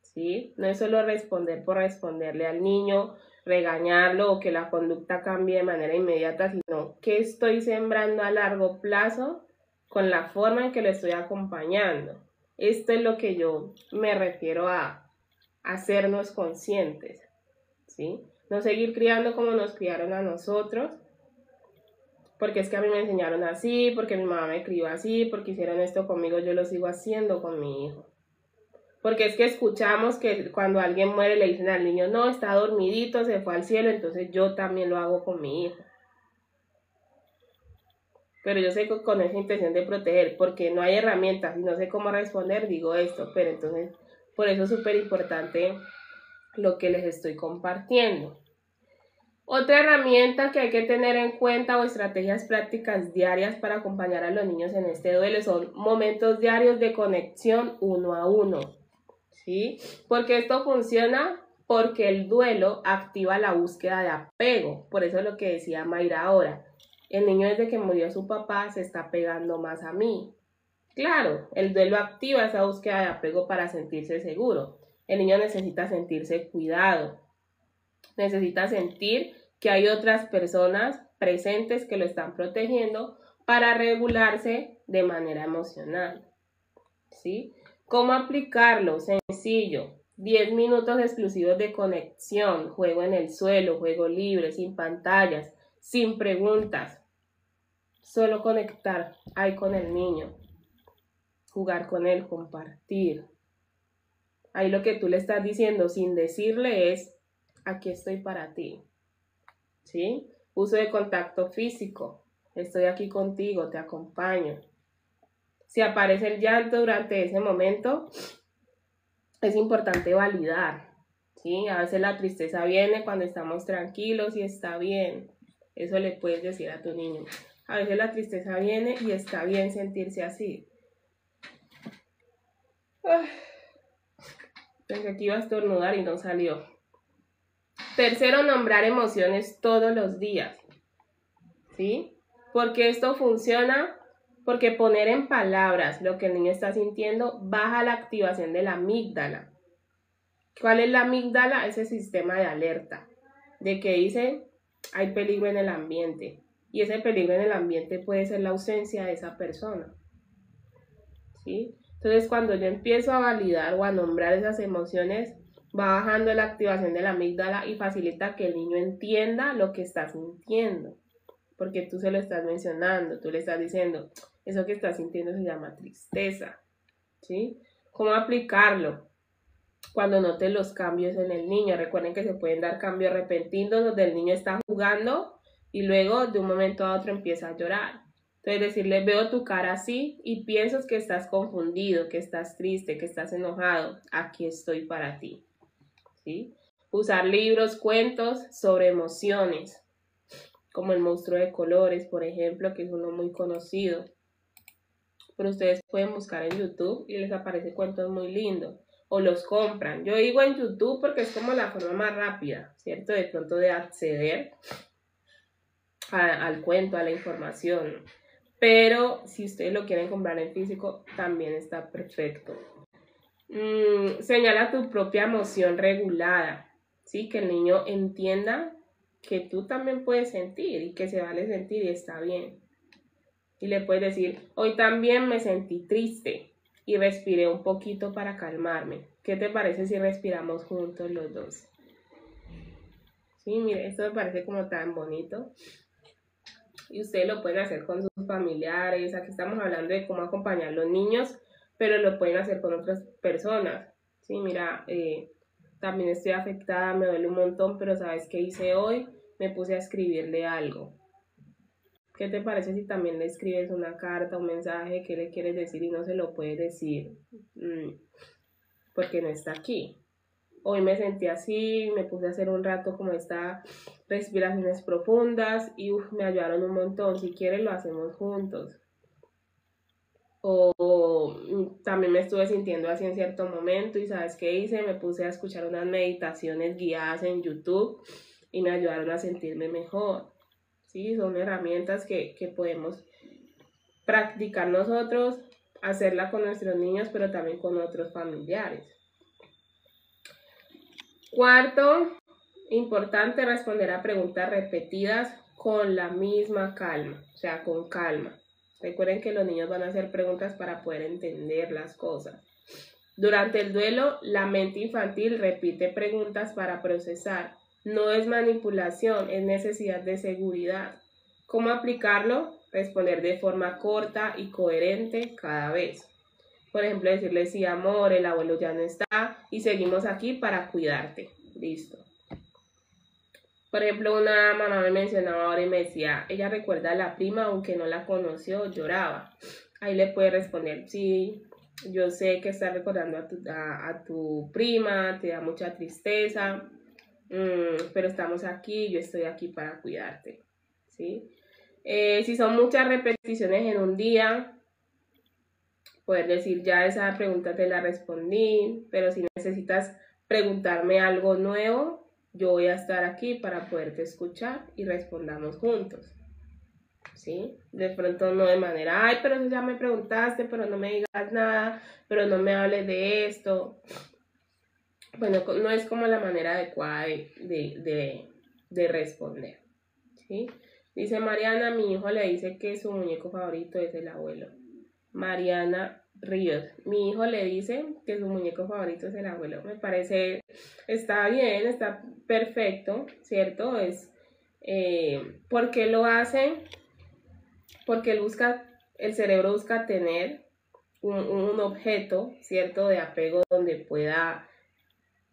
¿Sí? No es solo responder por responderle al niño, regañarlo o que la conducta cambie de manera inmediata, sino qué estoy sembrando a largo plazo con la forma en que lo estoy acompañando. Esto es lo que yo me refiero a hacernos conscientes, ¿sí? No seguir criando como nos criaron a nosotros, porque es que a mí me enseñaron así, porque mi mamá me crió así, porque hicieron esto conmigo, yo lo sigo haciendo con mi hijo. Porque es que escuchamos que cuando alguien muere le dicen al niño, no, está dormidito, se fue al cielo, entonces yo también lo hago con mi hijo. Pero yo sé que con esa intención de proteger, porque no hay herramientas y no sé cómo responder, digo esto, pero entonces por eso es súper importante lo que les estoy compartiendo. Otra herramienta que hay que tener en cuenta o estrategias prácticas diarias para acompañar a los niños en este duelo son momentos diarios de conexión uno a uno, ¿sí? Porque esto funciona porque el duelo activa la búsqueda de apego, por eso es lo que decía Mayra ahora. El niño desde que murió su papá se está pegando más a mí. Claro, el duelo activa esa búsqueda de apego para sentirse seguro. El niño necesita sentirse cuidado, necesita sentir que hay otras personas presentes que lo están protegiendo para regularse de manera emocional, ¿sí? ¿Cómo aplicarlo? Sencillo. 10 minutos exclusivos de conexión, juego en el suelo, juego libre, sin pantallas, sin preguntas. Solo conectar ahí con el niño, jugar con él, compartir. Ahí lo que tú le estás diciendo sin decirle es, aquí estoy para ti, ¿sí? Uso de contacto físico, estoy aquí contigo, te acompaño. Si aparece el llanto durante ese momento, es importante validar, ¿sí? A veces la tristeza viene cuando estamos tranquilos y está bien. Eso le puedes decir a tu niño. A veces la tristeza viene y está bien sentirse así. Pensé que iba a estornudar y no salió. Tercero, nombrar emociones todos los días, ¿sí? Porque esto funciona, porque poner en palabras lo que el niño está sintiendo baja la activación de la amígdala. ¿Cuál es la amígdala? Ese sistema de alerta, de que dice, hay peligro en el ambiente. Y ese peligro en el ambiente puede ser la ausencia de esa persona, ¿sí? Entonces, cuando yo empiezo a validar o a nombrar esas emociones, va bajando la activación de la amígdala y facilita que el niño entienda lo que está sintiendo. Porque tú se lo estás mencionando, tú le estás diciendo, eso que estás sintiendo se llama tristeza, ¿sí? ¿Cómo aplicarlo? cuando notes los cambios en el niño. Recuerden que se pueden dar cambios repentinos donde el niño está jugando y luego de un momento a otro empieza a llorar. Entonces decirle, veo tu cara así y piensas que estás confundido, que estás triste, que estás enojado. Aquí estoy para ti. ¿Sí? Usar libros, cuentos sobre emociones, como El monstruo de colores, por ejemplo, que es uno muy conocido. Pero ustedes pueden buscar en YouTube y les aparece cuentos muy lindos. O los compran. Yo digo en YouTube porque es como la forma más rápida, ¿cierto? De pronto de acceder al cuento, a la información. Pero si ustedes lo quieren comprar en físico, también está perfecto. Señala tu propia emoción regulada, ¿sí? Que el niño entienda que tú también puedes sentir y que se vale sentir y está bien. Y le puedes decir, hoy también me sentí triste y respiré un poquito para calmarme. ¿Qué te parece si respiramos juntos los dos? Sí, mire, esto me parece como tan bonito. Y ustedes lo pueden hacer con sus familiares. Aquí estamos hablando de cómo acompañar a los niños, pero lo pueden hacer con otras personas. Sí, mira, también estoy afectada, me duele un montón, pero ¿sabes qué hice hoy? Me puse a escribirle algo. ¿Qué te parece si también le escribes una carta, un mensaje, qué le quieres decir y no se lo puedes decir porque no está aquí? Hoy me sentí así, me puse a hacer un rato como estas respiraciones profundas y me ayudaron un montón. Si quieres lo hacemos juntos. O también me estuve sintiendo así en cierto momento y ¿sabes qué hice? Me puse a escuchar unas meditaciones guiadas en YouTube y me ayudaron a sentirme mejor. ¿Sí? Son herramientas que podemos practicar nosotros, hacerla con nuestros niños, pero también con otros familiares. Cuarto, importante responder a preguntas repetidas con la misma calma, o sea, con calma. Recuerden que los niños van a hacer preguntas para poder entender las cosas. Durante el duelo, la mente infantil repite preguntas para procesar. No es manipulación, es necesidad de seguridad. ¿Cómo aplicarlo? Responder de forma corta y coherente cada vez. Por ejemplo, decirle, sí, amor, el abuelo ya no está y seguimos aquí para cuidarte. Listo. Por ejemplo, una mamá me mencionaba ahora y me decía, ella recuerda a la prima, aunque no la conoció, lloraba. Ahí le puede responder, sí, yo sé que estás recordando a tu prima, te da mucha tristeza, pero estamos aquí, yo estoy aquí para cuidarte, ¿sí? Si son muchas repeticiones en un día, poder decir, ya esa pregunta te la respondí, pero si necesitas preguntarme algo nuevo, yo voy a estar aquí para poderte escuchar y respondamos juntos, ¿sí? De pronto no de manera, ay, pero ya me preguntaste, pero no me digas nada, pero no me hables de esto. Bueno, no es como la manera adecuada de responder, ¿sí? Dice Mariana, mi hijo le dice que su muñeco favorito es el abuelo. Mariana Ríos, mi hijo le dice que su muñeco favorito es el abuelo. Me parece, está bien, está perfecto, ¿cierto? ¿Por qué lo hace? Porque el cerebro busca tener un objeto, ¿cierto? De apego donde pueda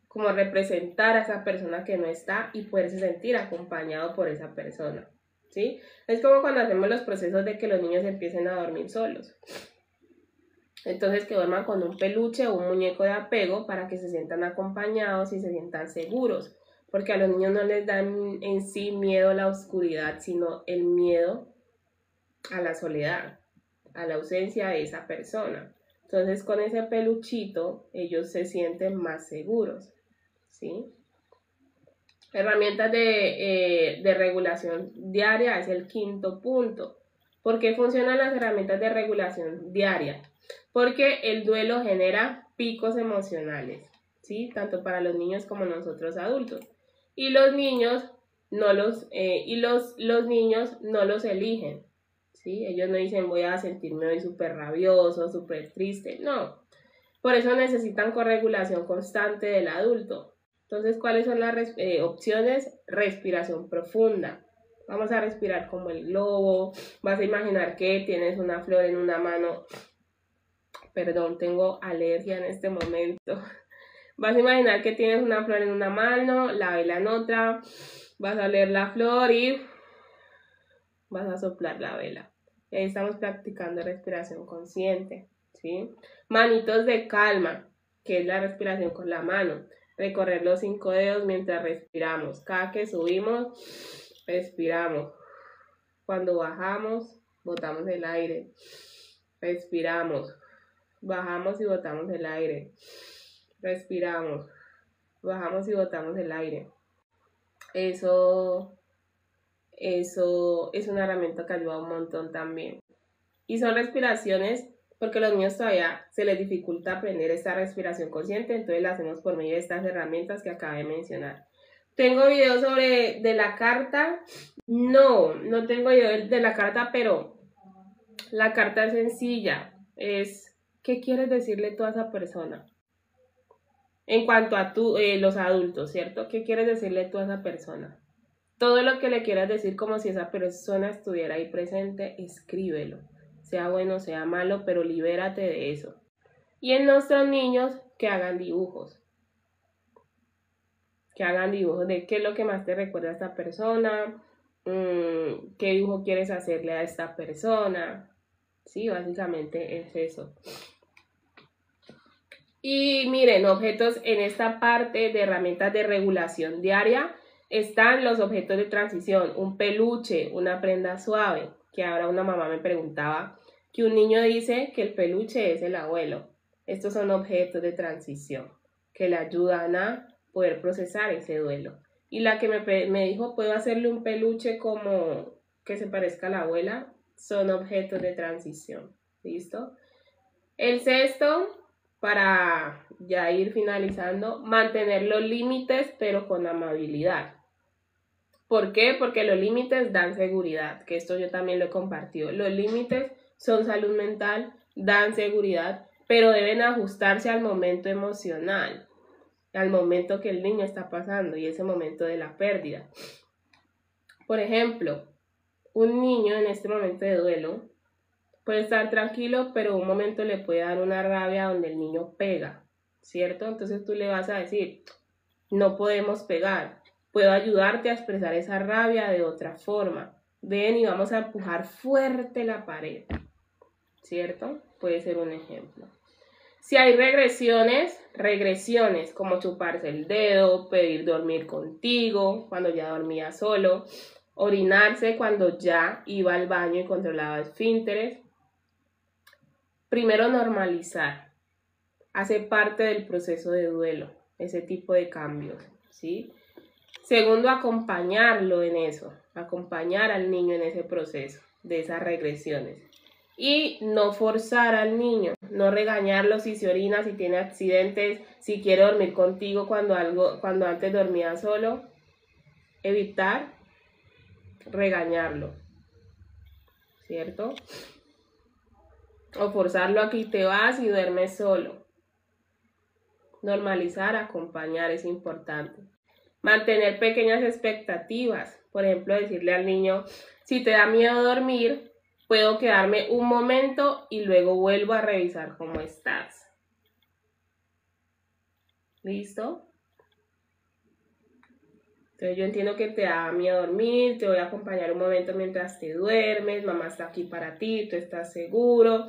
como representar a esa persona que no está y poderse sentir acompañado por esa persona, ¿sí? Es como cuando hacemos los procesos de que los niños empiecen a dormir solos. Entonces que duerman con un peluche o un muñeco de apego para que se sientan acompañados y se sientan seguros, porque a los niños no les dan en sí miedo a la oscuridad, sino el miedo a la soledad, a la ausencia de esa persona. Entonces con ese peluchito ellos se sienten más seguros, ¿sí? Herramientas de regulación diaria es el quinto punto. ¿Por qué funcionan las herramientas de regulación diaria? Porque el duelo genera picos emocionales, ¿sí? Tanto para los niños como nosotros adultos. Y los niños los niños no los eligen, ¿sí? Ellos no dicen voy a sentirme hoy súper rabioso, súper triste, no. Por eso necesitan corregulación constante del adulto. Entonces, ¿cuáles son las opciones? Respiración profunda. Vamos a respirar como el globo. Vas a imaginar que tienes una flor en una mano. Perdón, tengo alergia en este momento. Vas a imaginar que tienes una flor en una mano, la vela en otra, vas a oler la flor y vas a soplar la vela. Y ahí estamos practicando respiración consciente, ¿sí? Manitos de calma, que es la respiración con la mano. Recorrer los 5 dedos mientras respiramos. Cada que subimos, respiramos. Cuando bajamos, botamos el aire. Respiramos. Bajamos y botamos el aire. Respiramos. Bajamos y botamos el aire. Eso es una herramienta que ayuda un montón también. Y son respiraciones porque a los niños todavía se les dificulta aprender esta respiración consciente, entonces la hacemos por medio de estas herramientas que acabé de mencionar. ¿Tengo video de la carta? No tengo video de la carta, pero la carta es sencilla. Es, ¿qué quieres decirle tú a esa persona? En cuanto a los adultos, ¿cierto? ¿Qué quieres decirle tú a esa persona? Todo lo que le quieras decir como si esa persona estuviera ahí presente, escríbelo. Sea bueno, sea malo, pero libérate de eso. Y en nuestros niños, que hagan dibujos. Que hagan dibujos de qué es lo que más te recuerda a esta persona, qué dibujo quieres hacerle a esta persona. Sí, básicamente es eso. Y miren, objetos en esta parte de herramientas de regulación diaria están los objetos de transición, un peluche, una prenda suave, que ahora una mamá me preguntaba que un niño dice que el peluche es el abuelo. Estos son objetos de transición que le ayudan a poder procesar ese duelo. Y la que me dijo, ¿puedo hacerle un peluche como que se parezca a la abuela? Son objetos de transición. ¿Listo? El sexto, para ya ir finalizando, mantener los límites pero con amabilidad. ¿Por qué? Porque los límites dan seguridad, que esto yo también lo he compartido. Los límites son salud mental, dan seguridad, pero deben ajustarse al momento emocional, al momento que el niño está pasando y ese momento de la pérdida. Por ejemplo, un niño en este momento de duelo puede estar tranquilo, pero un momento le puede dar una rabia donde el niño pega, ¿cierto? Entonces tú le vas a decir, no podemos pegar, puedo ayudarte a expresar esa rabia de otra forma. Ven y vamos a empujar fuerte la pared, ¿cierto? Puede ser un ejemplo. Si hay regresiones como chuparse el dedo, pedir dormir contigo cuando ya dormía solo, orinarse cuando ya iba al baño y controlaba esfínteres. Primero, normalizar. Hace parte del proceso de duelo, ese tipo de cambios, ¿sí? Segundo, acompañarlo en eso, acompañar al niño en ese proceso de esas regresiones. Y no forzar al niño, no regañarlo si se orina, si tiene accidentes, si quiere dormir contigo cuando antes dormía solo. Evitar regañarlo, ¿cierto? O forzarlo a que te vas y duermes solo. Normalizar, acompañar es importante. Mantener pequeñas expectativas. Por ejemplo, decirle al niño, si te da miedo dormir, puedo quedarme un momento y luego vuelvo a revisar cómo estás. ¿Listo? Entonces yo entiendo que te da miedo dormir, te voy a acompañar un momento mientras te duermes, mamá está aquí para ti, tú estás seguro.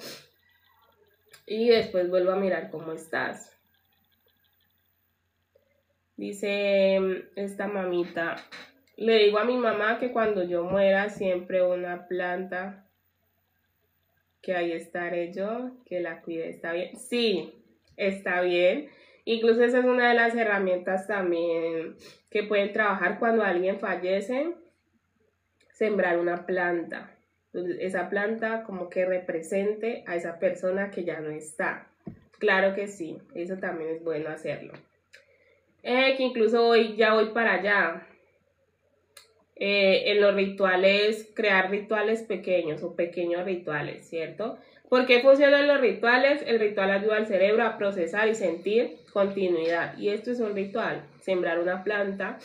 Y después vuelvo a mirar cómo estás. Dice esta mamita, le digo a mi mamá que cuando yo muera siempre una planta, que ahí estaré yo, que la cuide, ¿está bien? Sí, está bien. Incluso esa es una de las herramientas también que pueden trabajar cuando alguien fallece, sembrar una planta. Entonces, esa planta como que represente a esa persona que ya no está. Claro que sí, eso también es bueno hacerlo. Que incluso hoy ya voy para allá. En los rituales, crear rituales pequeños o pequeños rituales, ¿cierto? ¿Por qué funcionan los rituales? El ritual ayuda al cerebro a procesar y sentir continuidad. Y esto es un ritual, sembrar una planta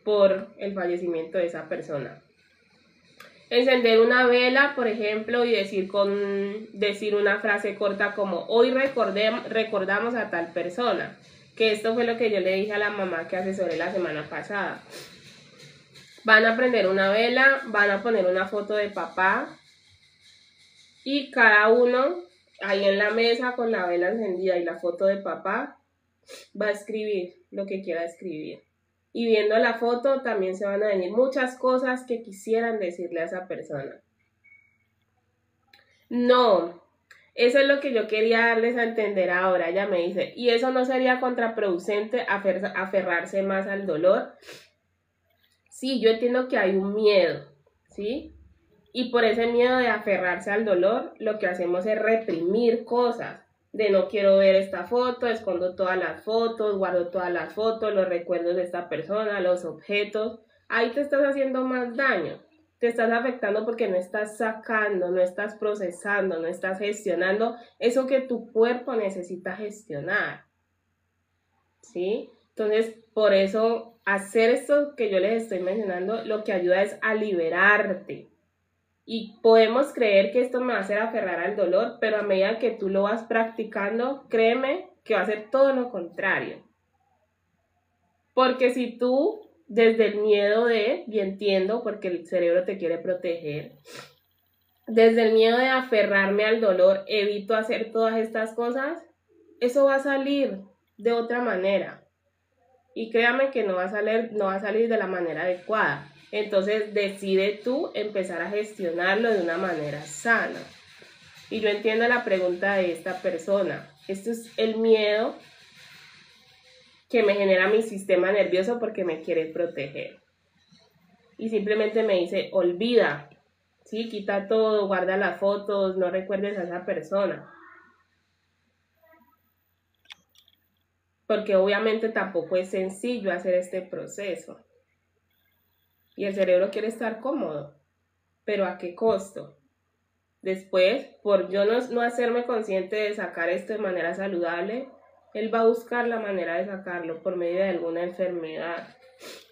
por el fallecimiento de esa persona. Encender una vela, por ejemplo, y decir una frase corta como hoy recordamos a tal persona. que esto fue lo que yo le dije a la mamá que asesoré la semana pasada. Van a prender una vela, van a poner una foto de papá y cada uno ahí en la mesa con la vela encendida y la foto de papá va a escribir lo que quiera escribir. Y viendo la foto también se van a venir muchas cosas que quisieran decirle a esa persona. No, eso es lo que yo quería darles a entender ahora. Ella me dice, ¿y eso no sería contraproducente aferrarse más al dolor? Sí, yo entiendo que hay un miedo, ¿sí? Y por ese miedo de aferrarse al dolor, lo que hacemos es reprimir cosas. De no quiero ver esta foto, escondo todas las fotos, guardo todas las fotos, los recuerdos de esta persona, los objetos. Ahí te estás haciendo más daño. Te estás afectando porque no estás sacando, no estás procesando, no estás gestionando eso que tu cuerpo necesita gestionar. ¿Sí? Entonces, por eso, hacer esto que yo les estoy mencionando, lo que ayuda es a liberarte. Y podemos creer que esto me va a hacer aferrar al dolor, pero a medida que tú lo vas practicando, créeme que va a ser todo lo contrario. Porque si tú, desde el miedo y entiendo, porque el cerebro te quiere proteger, desde el miedo de aferrarme al dolor, evito hacer todas estas cosas, eso va a salir de otra manera. Y créame que no va a salir de la manera adecuada. Entonces decide tú empezar a gestionarlo de una manera sana. Y yo entiendo la pregunta de esta persona. Esto es el miedo que me genera mi sistema nervioso porque me quiere proteger. Y simplemente me dice, olvida, ¿sí? Quita todo, guarda las fotos, no recuerdes a esa persona. Porque obviamente tampoco es sencillo hacer este proceso. Y el cerebro quiere estar cómodo, pero ¿a qué costo? Después, por yo no hacerme consciente de sacar esto de manera saludable, él va a buscar la manera de sacarlo por medio de alguna enfermedad,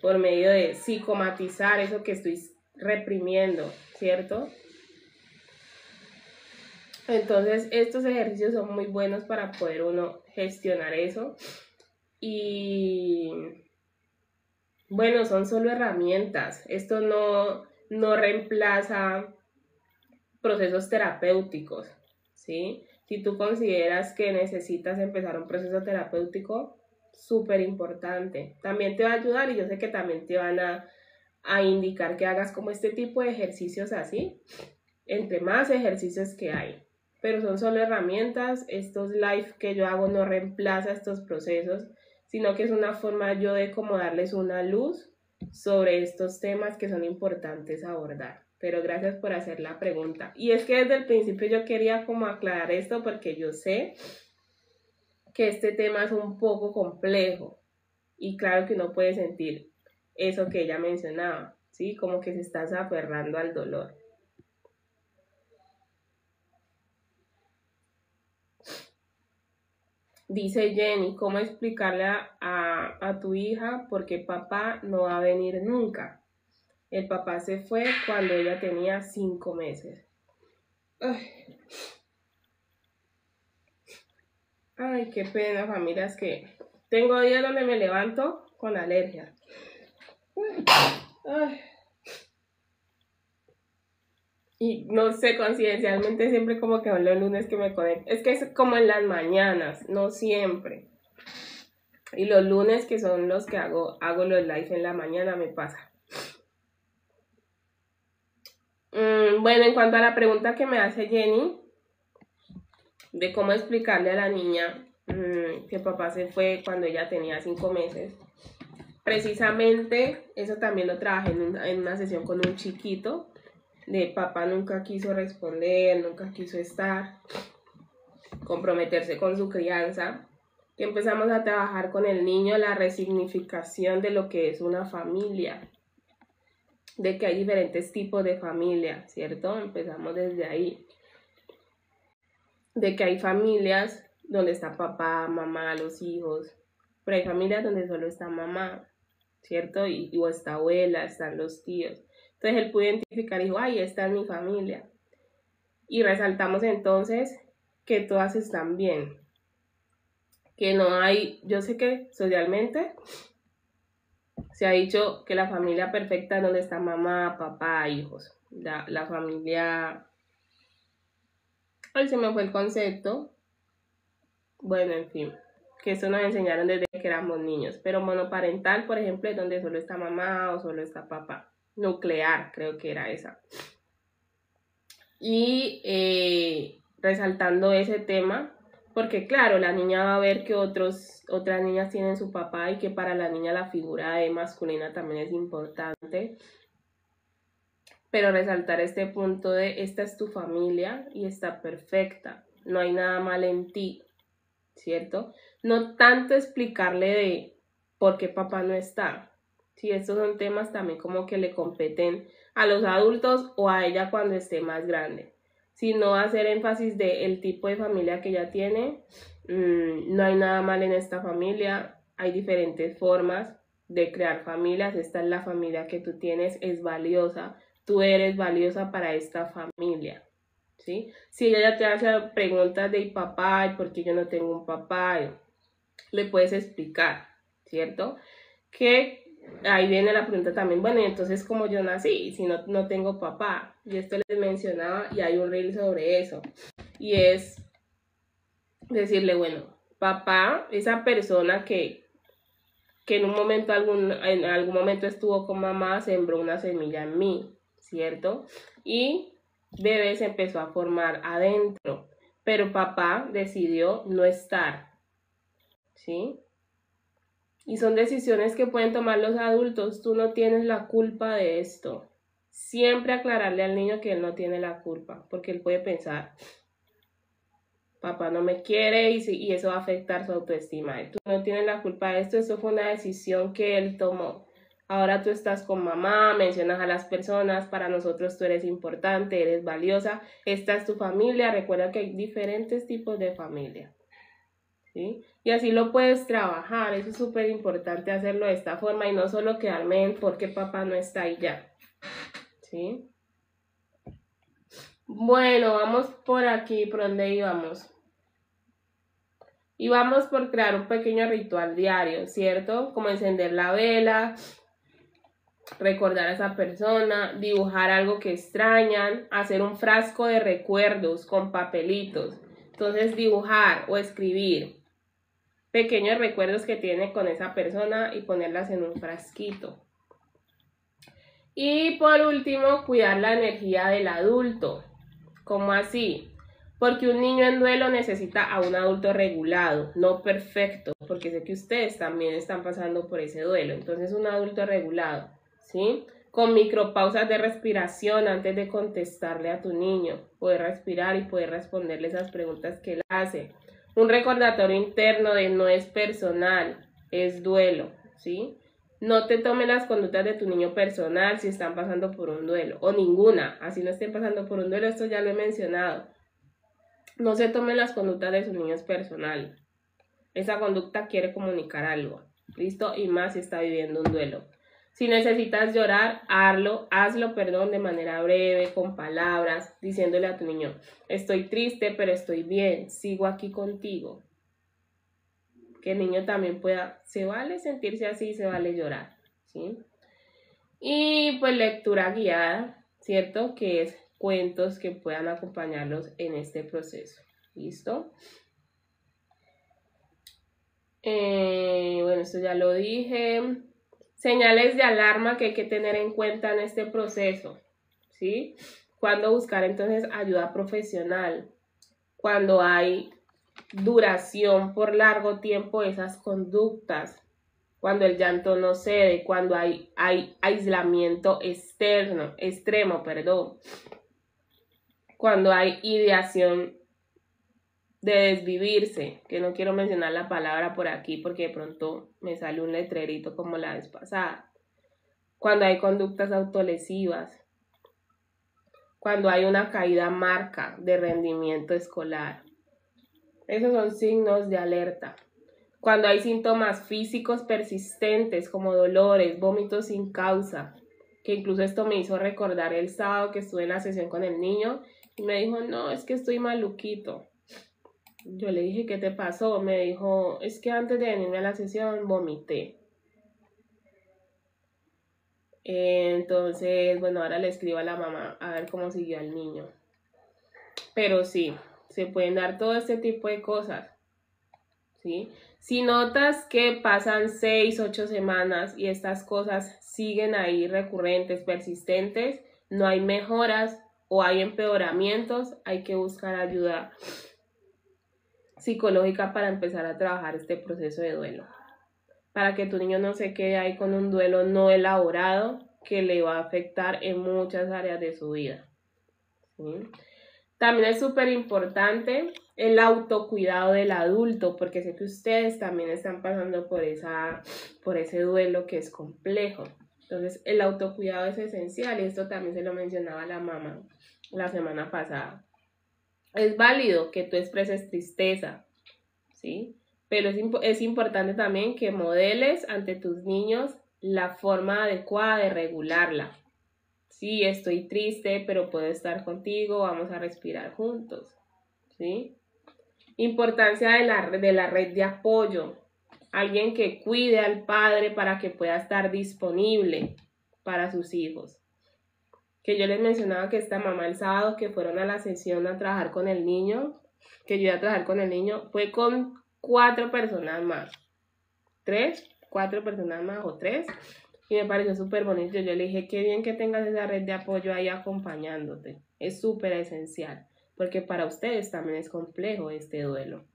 por medio de psicomatizar eso que estoy reprimiendo, ¿cierto? Entonces, estos ejercicios son muy buenos para poder uno gestionar eso. Y bueno, son solo herramientas. Esto no reemplaza procesos terapéuticos, ¿sí? Si tú consideras que necesitas empezar un proceso terapéutico, súper importante. También te va a ayudar y yo sé que también te van a indicar que hagas como este tipo de ejercicios así, entre más ejercicios que hay. Pero son solo herramientas. Estos live que yo hago no reemplaza estos procesos, sino que es una forma yo de como darles una luz sobre estos temas que son importantes abordar. Pero gracias por hacer la pregunta. Y es que desde el principio yo quería como aclarar esto porque yo sé que este tema es un poco complejo y claro que uno puede sentir eso que ella mencionaba, ¿sí? Como que se estás aferrando al dolor. Dice Jenny, ¿cómo explicarle a tu hija por qué papá no va a venir nunca? El papá se fue cuando ella tenía 5 meses. Ay, qué pena, familia, es que tengo días donde me levanto con alergia. Ay. Y no sé, coincidencialmente siempre como que son los lunes que me conecto. Es que es como en las mañanas, no siempre. Y los lunes que son los que hago los live en la mañana me pasa. Bueno, en cuanto a la pregunta que me hace Jenny, de cómo explicarle a la niña que papá se fue cuando ella tenía 5 meses. Precisamente eso también lo trabajé en una sesión con un chiquito. De papá nunca quiso responder, nunca quiso estar, comprometerse con su crianza. Que empezamos a trabajar con el niño la resignificación de lo que es una familia, de que hay diferentes tipos de familia, ¿cierto? Empezamos desde ahí. De que hay familias donde está papá, mamá, los hijos, pero hay familias donde solo está mamá, ¿cierto? O está abuela, están los tíos. Entonces él pudo identificar y dijo, ay, esta es mi familia. Y resaltamos entonces que todas están bien, que no hay, yo sé que socialmente se ha dicho que la familia perfecta es donde está mamá, papá, hijos. La familia, ay, se me fue el concepto. Bueno, en fin, que eso nos enseñaron desde que éramos niños. Pero monoparental, por ejemplo, es donde solo está mamá o solo está papá. Nuclear, creo que era esa. Y resaltando ese tema, porque claro, la niña va a ver que otras niñas tienen su papá y que para la niña la figura de masculina también es importante. Pero resaltar este punto de esta es tu familia y está perfecta, no hay nada mal en ti, ¿cierto? No tanto explicarle de por qué papá no está. Sí, estos son temas también como que le competen a los adultos o a ella cuando esté más grande. Sino hacer énfasis de el tipo de familia que ella tiene. No hay nada mal en esta familia, hay diferentes formas de crear familias. Esta es la familia que tú tienes, es valiosa. Tú eres valiosa para esta familia, ¿sí? Si ella ya te hace preguntas de papá, ¿y por qué yo no tengo un papá? Le puedes explicar, ¿cierto? Que ahí viene la pregunta también, bueno, y entonces como yo nací, si no tengo papá, y esto les mencionaba, y hay un reel sobre eso, y es decirle, bueno, papá, esa persona que en un momento, en algún momento estuvo con mamá, sembró una semilla en mí, ¿cierto? Y bebé se empezó a formar adentro, pero papá decidió no estar, ¿sí? Y son decisiones que pueden tomar los adultos, tú no tienes la culpa de esto. Siempre aclararle al niño que él no tiene la culpa, porque él puede pensar, papá no me quiere y eso va a afectar su autoestima. Tú no tienes la culpa de esto, eso fue una decisión que él tomó. Ahora tú estás con mamá, mencionas a las personas, para nosotros tú eres importante, eres valiosa, esta es tu familia, recuerda que hay diferentes tipos de familia, ¿sí? Y así lo puedes trabajar, eso es súper importante hacerlo de esta forma y no solo quedarme en por qué papá no está ahí ya, ¿sí? Bueno, vamos por aquí, ¿por dónde íbamos? Y vamos por crear un pequeño ritual diario, ¿cierto? Como encender la vela, recordar a esa persona, dibujar algo que extrañan, hacer un frasco de recuerdos con papelitos. Entonces dibujar o escribir pequeños recuerdos que tiene con esa persona y ponerlas en un frasquito. Y por último, cuidar la energía del adulto. ¿Cómo así? Porque un niño en duelo necesita a un adulto regulado, no perfecto, porque sé que ustedes también están pasando por ese duelo. Entonces, un adulto regulado, ¿sí? Con micropausas de respiración antes de contestarle a tu niño. Poder respirar y poder responderle esas preguntas que él hace. Un recordatorio interno de no es personal, es duelo, ¿sí? No te tomes las conductas de tu niño personal si están pasando por un duelo, o ninguna, así no estén pasando por un duelo, esto ya lo he mencionado. No se tomen las conductas de sus niños personal. Esa conducta quiere comunicar algo, ¿listo? Y más si está viviendo un duelo. Si necesitas llorar, hazlo, de manera breve, con palabras, diciéndole a tu niño, estoy triste, pero estoy bien, sigo aquí contigo. Que el niño también pueda, se vale sentirse así, se vale llorar, ¿sí? Y pues lectura guiada, ¿cierto? Que es cuentos que puedan acompañarlos en este proceso, ¿listo? Bueno, esto ya lo dije. Señales de alarma que hay que tener en cuenta en este proceso, ¿sí? Cuando buscar entonces ayuda profesional, cuando hay duración por largo tiempo de esas conductas, cuando el llanto no cede, cuando hay aislamiento extremo, cuando hay ideación de desvivirse, que no quiero mencionar la palabra por aquí porque de pronto me sale un letrerito como la vez pasada, cuando hay conductas autolesivas, cuando hay una caída marca de rendimiento escolar. Esos son signos de alerta. Cuando hay síntomas físicos persistentes como dolores, vómitos sin causa, que incluso esto me hizo recordar el sábado que estuve en la sesión con el niño y me dijo, no, es que estoy maluquito. Yo le dije, ¿qué te pasó? Me dijo, es que antes de venirme a la sesión vomité. Entonces, bueno, ahora le escribo a la mamá a ver cómo siguió al niño. Pero sí, se pueden dar todo este tipo de cosas, ¿sí? Si notas que pasan 6, 8 semanas y estas cosas siguen ahí recurrentes, persistentes, no hay mejoras o hay empeoramientos, hay que buscar ayuda psicológica para empezar a trabajar este proceso de duelo. Para que tu niño no se quede ahí con un duelo no elaborado que le va a afectar en muchas áreas de su vida, ¿sí? También es súper importante el autocuidado del adulto, porque sé que ustedes también están pasando por ese duelo que es complejo. Entonces, el autocuidado es esencial y esto también se lo mencionaba la mamá la semana pasada. Es válido que tú expreses tristeza, ¿sí? Pero es importante también que modeles ante tus niños la forma adecuada de regularla. Sí, estoy triste, pero puedo estar contigo, vamos a respirar juntos, ¿sí? Importancia de la red de apoyo. Alguien que cuide al padre para que pueda estar disponible para sus hijos. Que yo les mencionaba que esta mamá el sábado que fueron a la sesión a trabajar con el niño, que yo iba a trabajar con el niño, fue con 4 personas más. 4 personas más o 3. Y me pareció súper bonito. Yo le dije, qué bien que tengas esa red de apoyo ahí acompañándote. Es súper esencial, porque para ustedes también es complejo este duelo.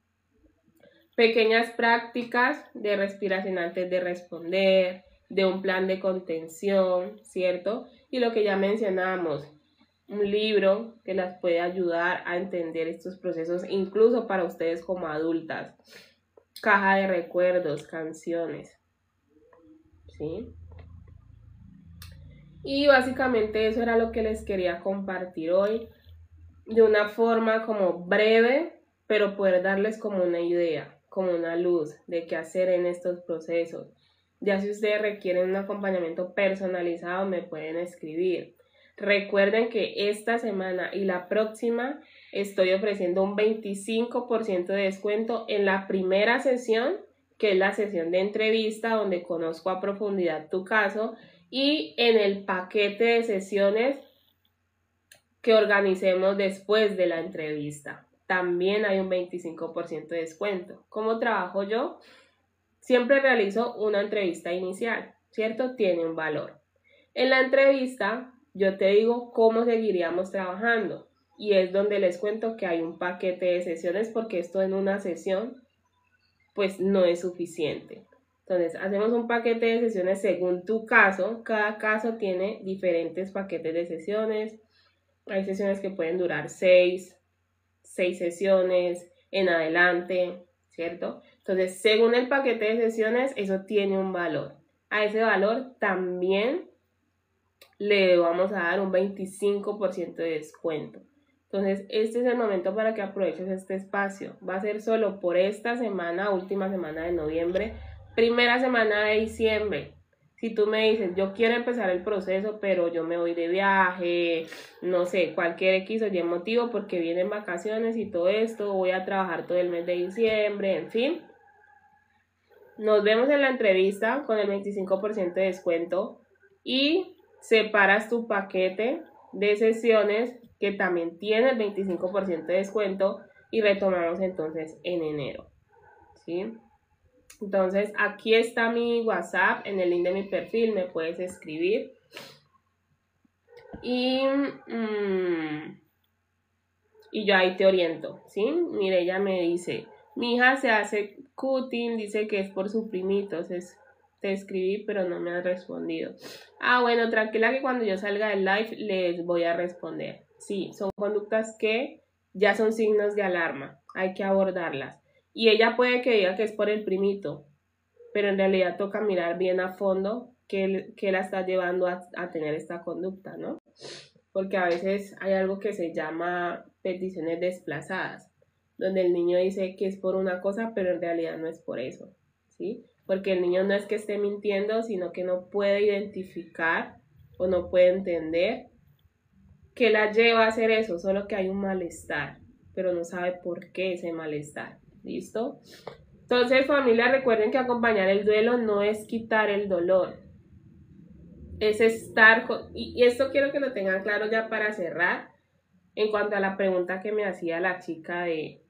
Pequeñas prácticas de respiración antes de responder, de un plan de contención, ¿cierto? Y lo que ya mencionamos, un libro que las puede ayudar a entender estos procesos, incluso para ustedes como adultas. Caja de recuerdos, canciones, ¿sí? Y básicamente eso era lo que les quería compartir hoy, de una forma como breve, pero poder darles como una idea, como una luz de qué hacer en estos procesos. Ya si ustedes requieren un acompañamiento personalizado, me pueden escribir. Recuerden que esta semana y la próxima estoy ofreciendo un 25% de descuento en la primera sesión, que es la sesión de entrevista donde conozco a profundidad tu caso, y en el paquete de sesiones que organicemos después de la entrevista. También hay un 25% de descuento. ¿Cómo trabajo yo? Siempre realizo una entrevista inicial, ¿cierto? Tiene un valor. En la entrevista yo te digo cómo seguiríamos trabajando y es donde les cuento que hay un paquete de sesiones porque esto en una sesión pues no es suficiente. Entonces, hacemos un paquete de sesiones según tu caso. Cada caso tiene diferentes paquetes de sesiones. Hay sesiones que pueden durar 6 sesiones en adelante, ¿cierto? Entonces, según el paquete de sesiones, eso tiene un valor. A ese valor también le vamos a dar un 25% de descuento. Entonces, este es el momento para que aproveches este espacio. Va a ser solo por esta semana, última semana de noviembre, primera semana de diciembre. Si tú me dices, yo quiero empezar el proceso, pero yo me voy de viaje, no sé, cualquier X o Y motivo, porque vienen vacaciones y todo esto, voy a trabajar todo el mes de diciembre, en fin. Nos vemos en la entrevista con el 25% de descuento y separas tu paquete de sesiones que también tiene el 25% de descuento y retomamos entonces en enero, ¿sí? Entonces aquí está mi WhatsApp, en el link de mi perfil me puedes escribir y yo ahí te oriento, ¿sí? Mire, ella me dice, mi hija se hace cutting, dice que es por su primito, entonces te escribí pero no me has respondido. Ah, bueno, tranquila que cuando yo salga del live les voy a responder. Sí, son conductas que ya son signos de alarma, hay que abordarlas. Y ella puede que diga que es por el primito, pero en realidad toca mirar bien a fondo qué la está llevando a tener esta conducta, ¿no? Porque a veces hay algo que se llama peticiones desplazadas, donde el niño dice que es por una cosa, pero en realidad no es por eso, ¿sí? Porque el niño no es que esté mintiendo, sino que no puede identificar o no puede entender qué la lleva a hacer eso, solo que hay un malestar. pero no sabe por qué ese malestar. ¿Listo? Entonces, familia, recuerden que acompañar el duelo no es quitar el dolor, es estar y esto quiero que lo tengan claro ya para cerrar, en cuanto a la pregunta que me hacía la chica de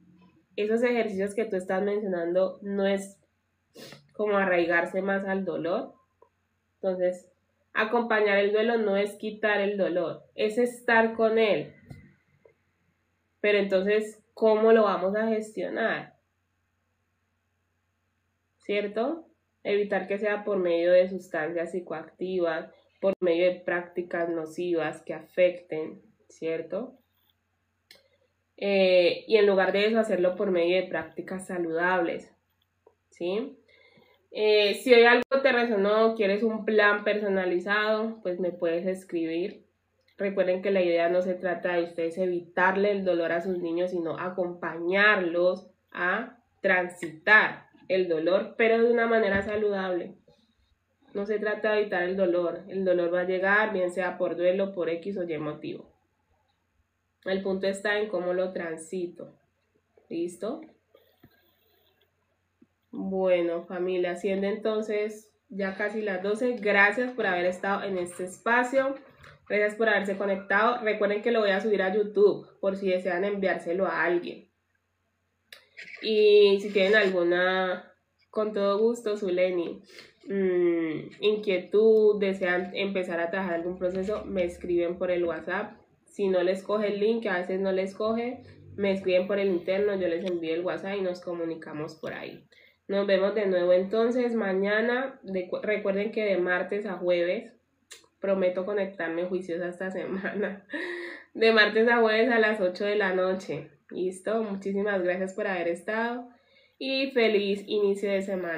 esos ejercicios que tú estás mencionando, no es como arraigarse más al dolor. Entonces, acompañar el duelo no es quitar el dolor, es estar con él. Pero entonces, ¿cómo lo vamos a gestionar? ¿Cierto? Evitar que sea por medio de sustancias psicoactivas, por medio de prácticas nocivas que afecten, ¿cierto? Y en lugar de eso, hacerlo por medio de prácticas saludables, ¿sí? Si hoy algo te resonó, quieres un plan personalizado, pues me puedes escribir. Recuerden que la idea no se trata de ustedes evitarle el dolor a sus niños, sino acompañarlos a transitar el dolor, pero de una manera saludable. No se trata de evitar el dolor va a llegar, bien sea por duelo, por X o Y motivo. El punto está en cómo lo transito. ¿Listo? Bueno, familia, siendo entonces ya casi las 12, gracias por haber estado en este espacio, gracias por haberse conectado. Recuerden que lo voy a subir a YouTube por si desean enviárselo a alguien. Y si tienen alguna, con todo gusto, Zuleni, inquietud, desean empezar a trabajar algún proceso, me escriben por el WhatsApp. Si no les coge el link, que a veces no les coge, me escriben por el interno, yo les envío el WhatsApp y nos comunicamos por ahí. Nos vemos de nuevo entonces mañana. Recuerden que de martes a jueves, prometo conectarme juiciosa esta semana, de martes a jueves a las 8 de la noche. ¿Listo? Muchísimas gracias por haber estado y feliz inicio de semana.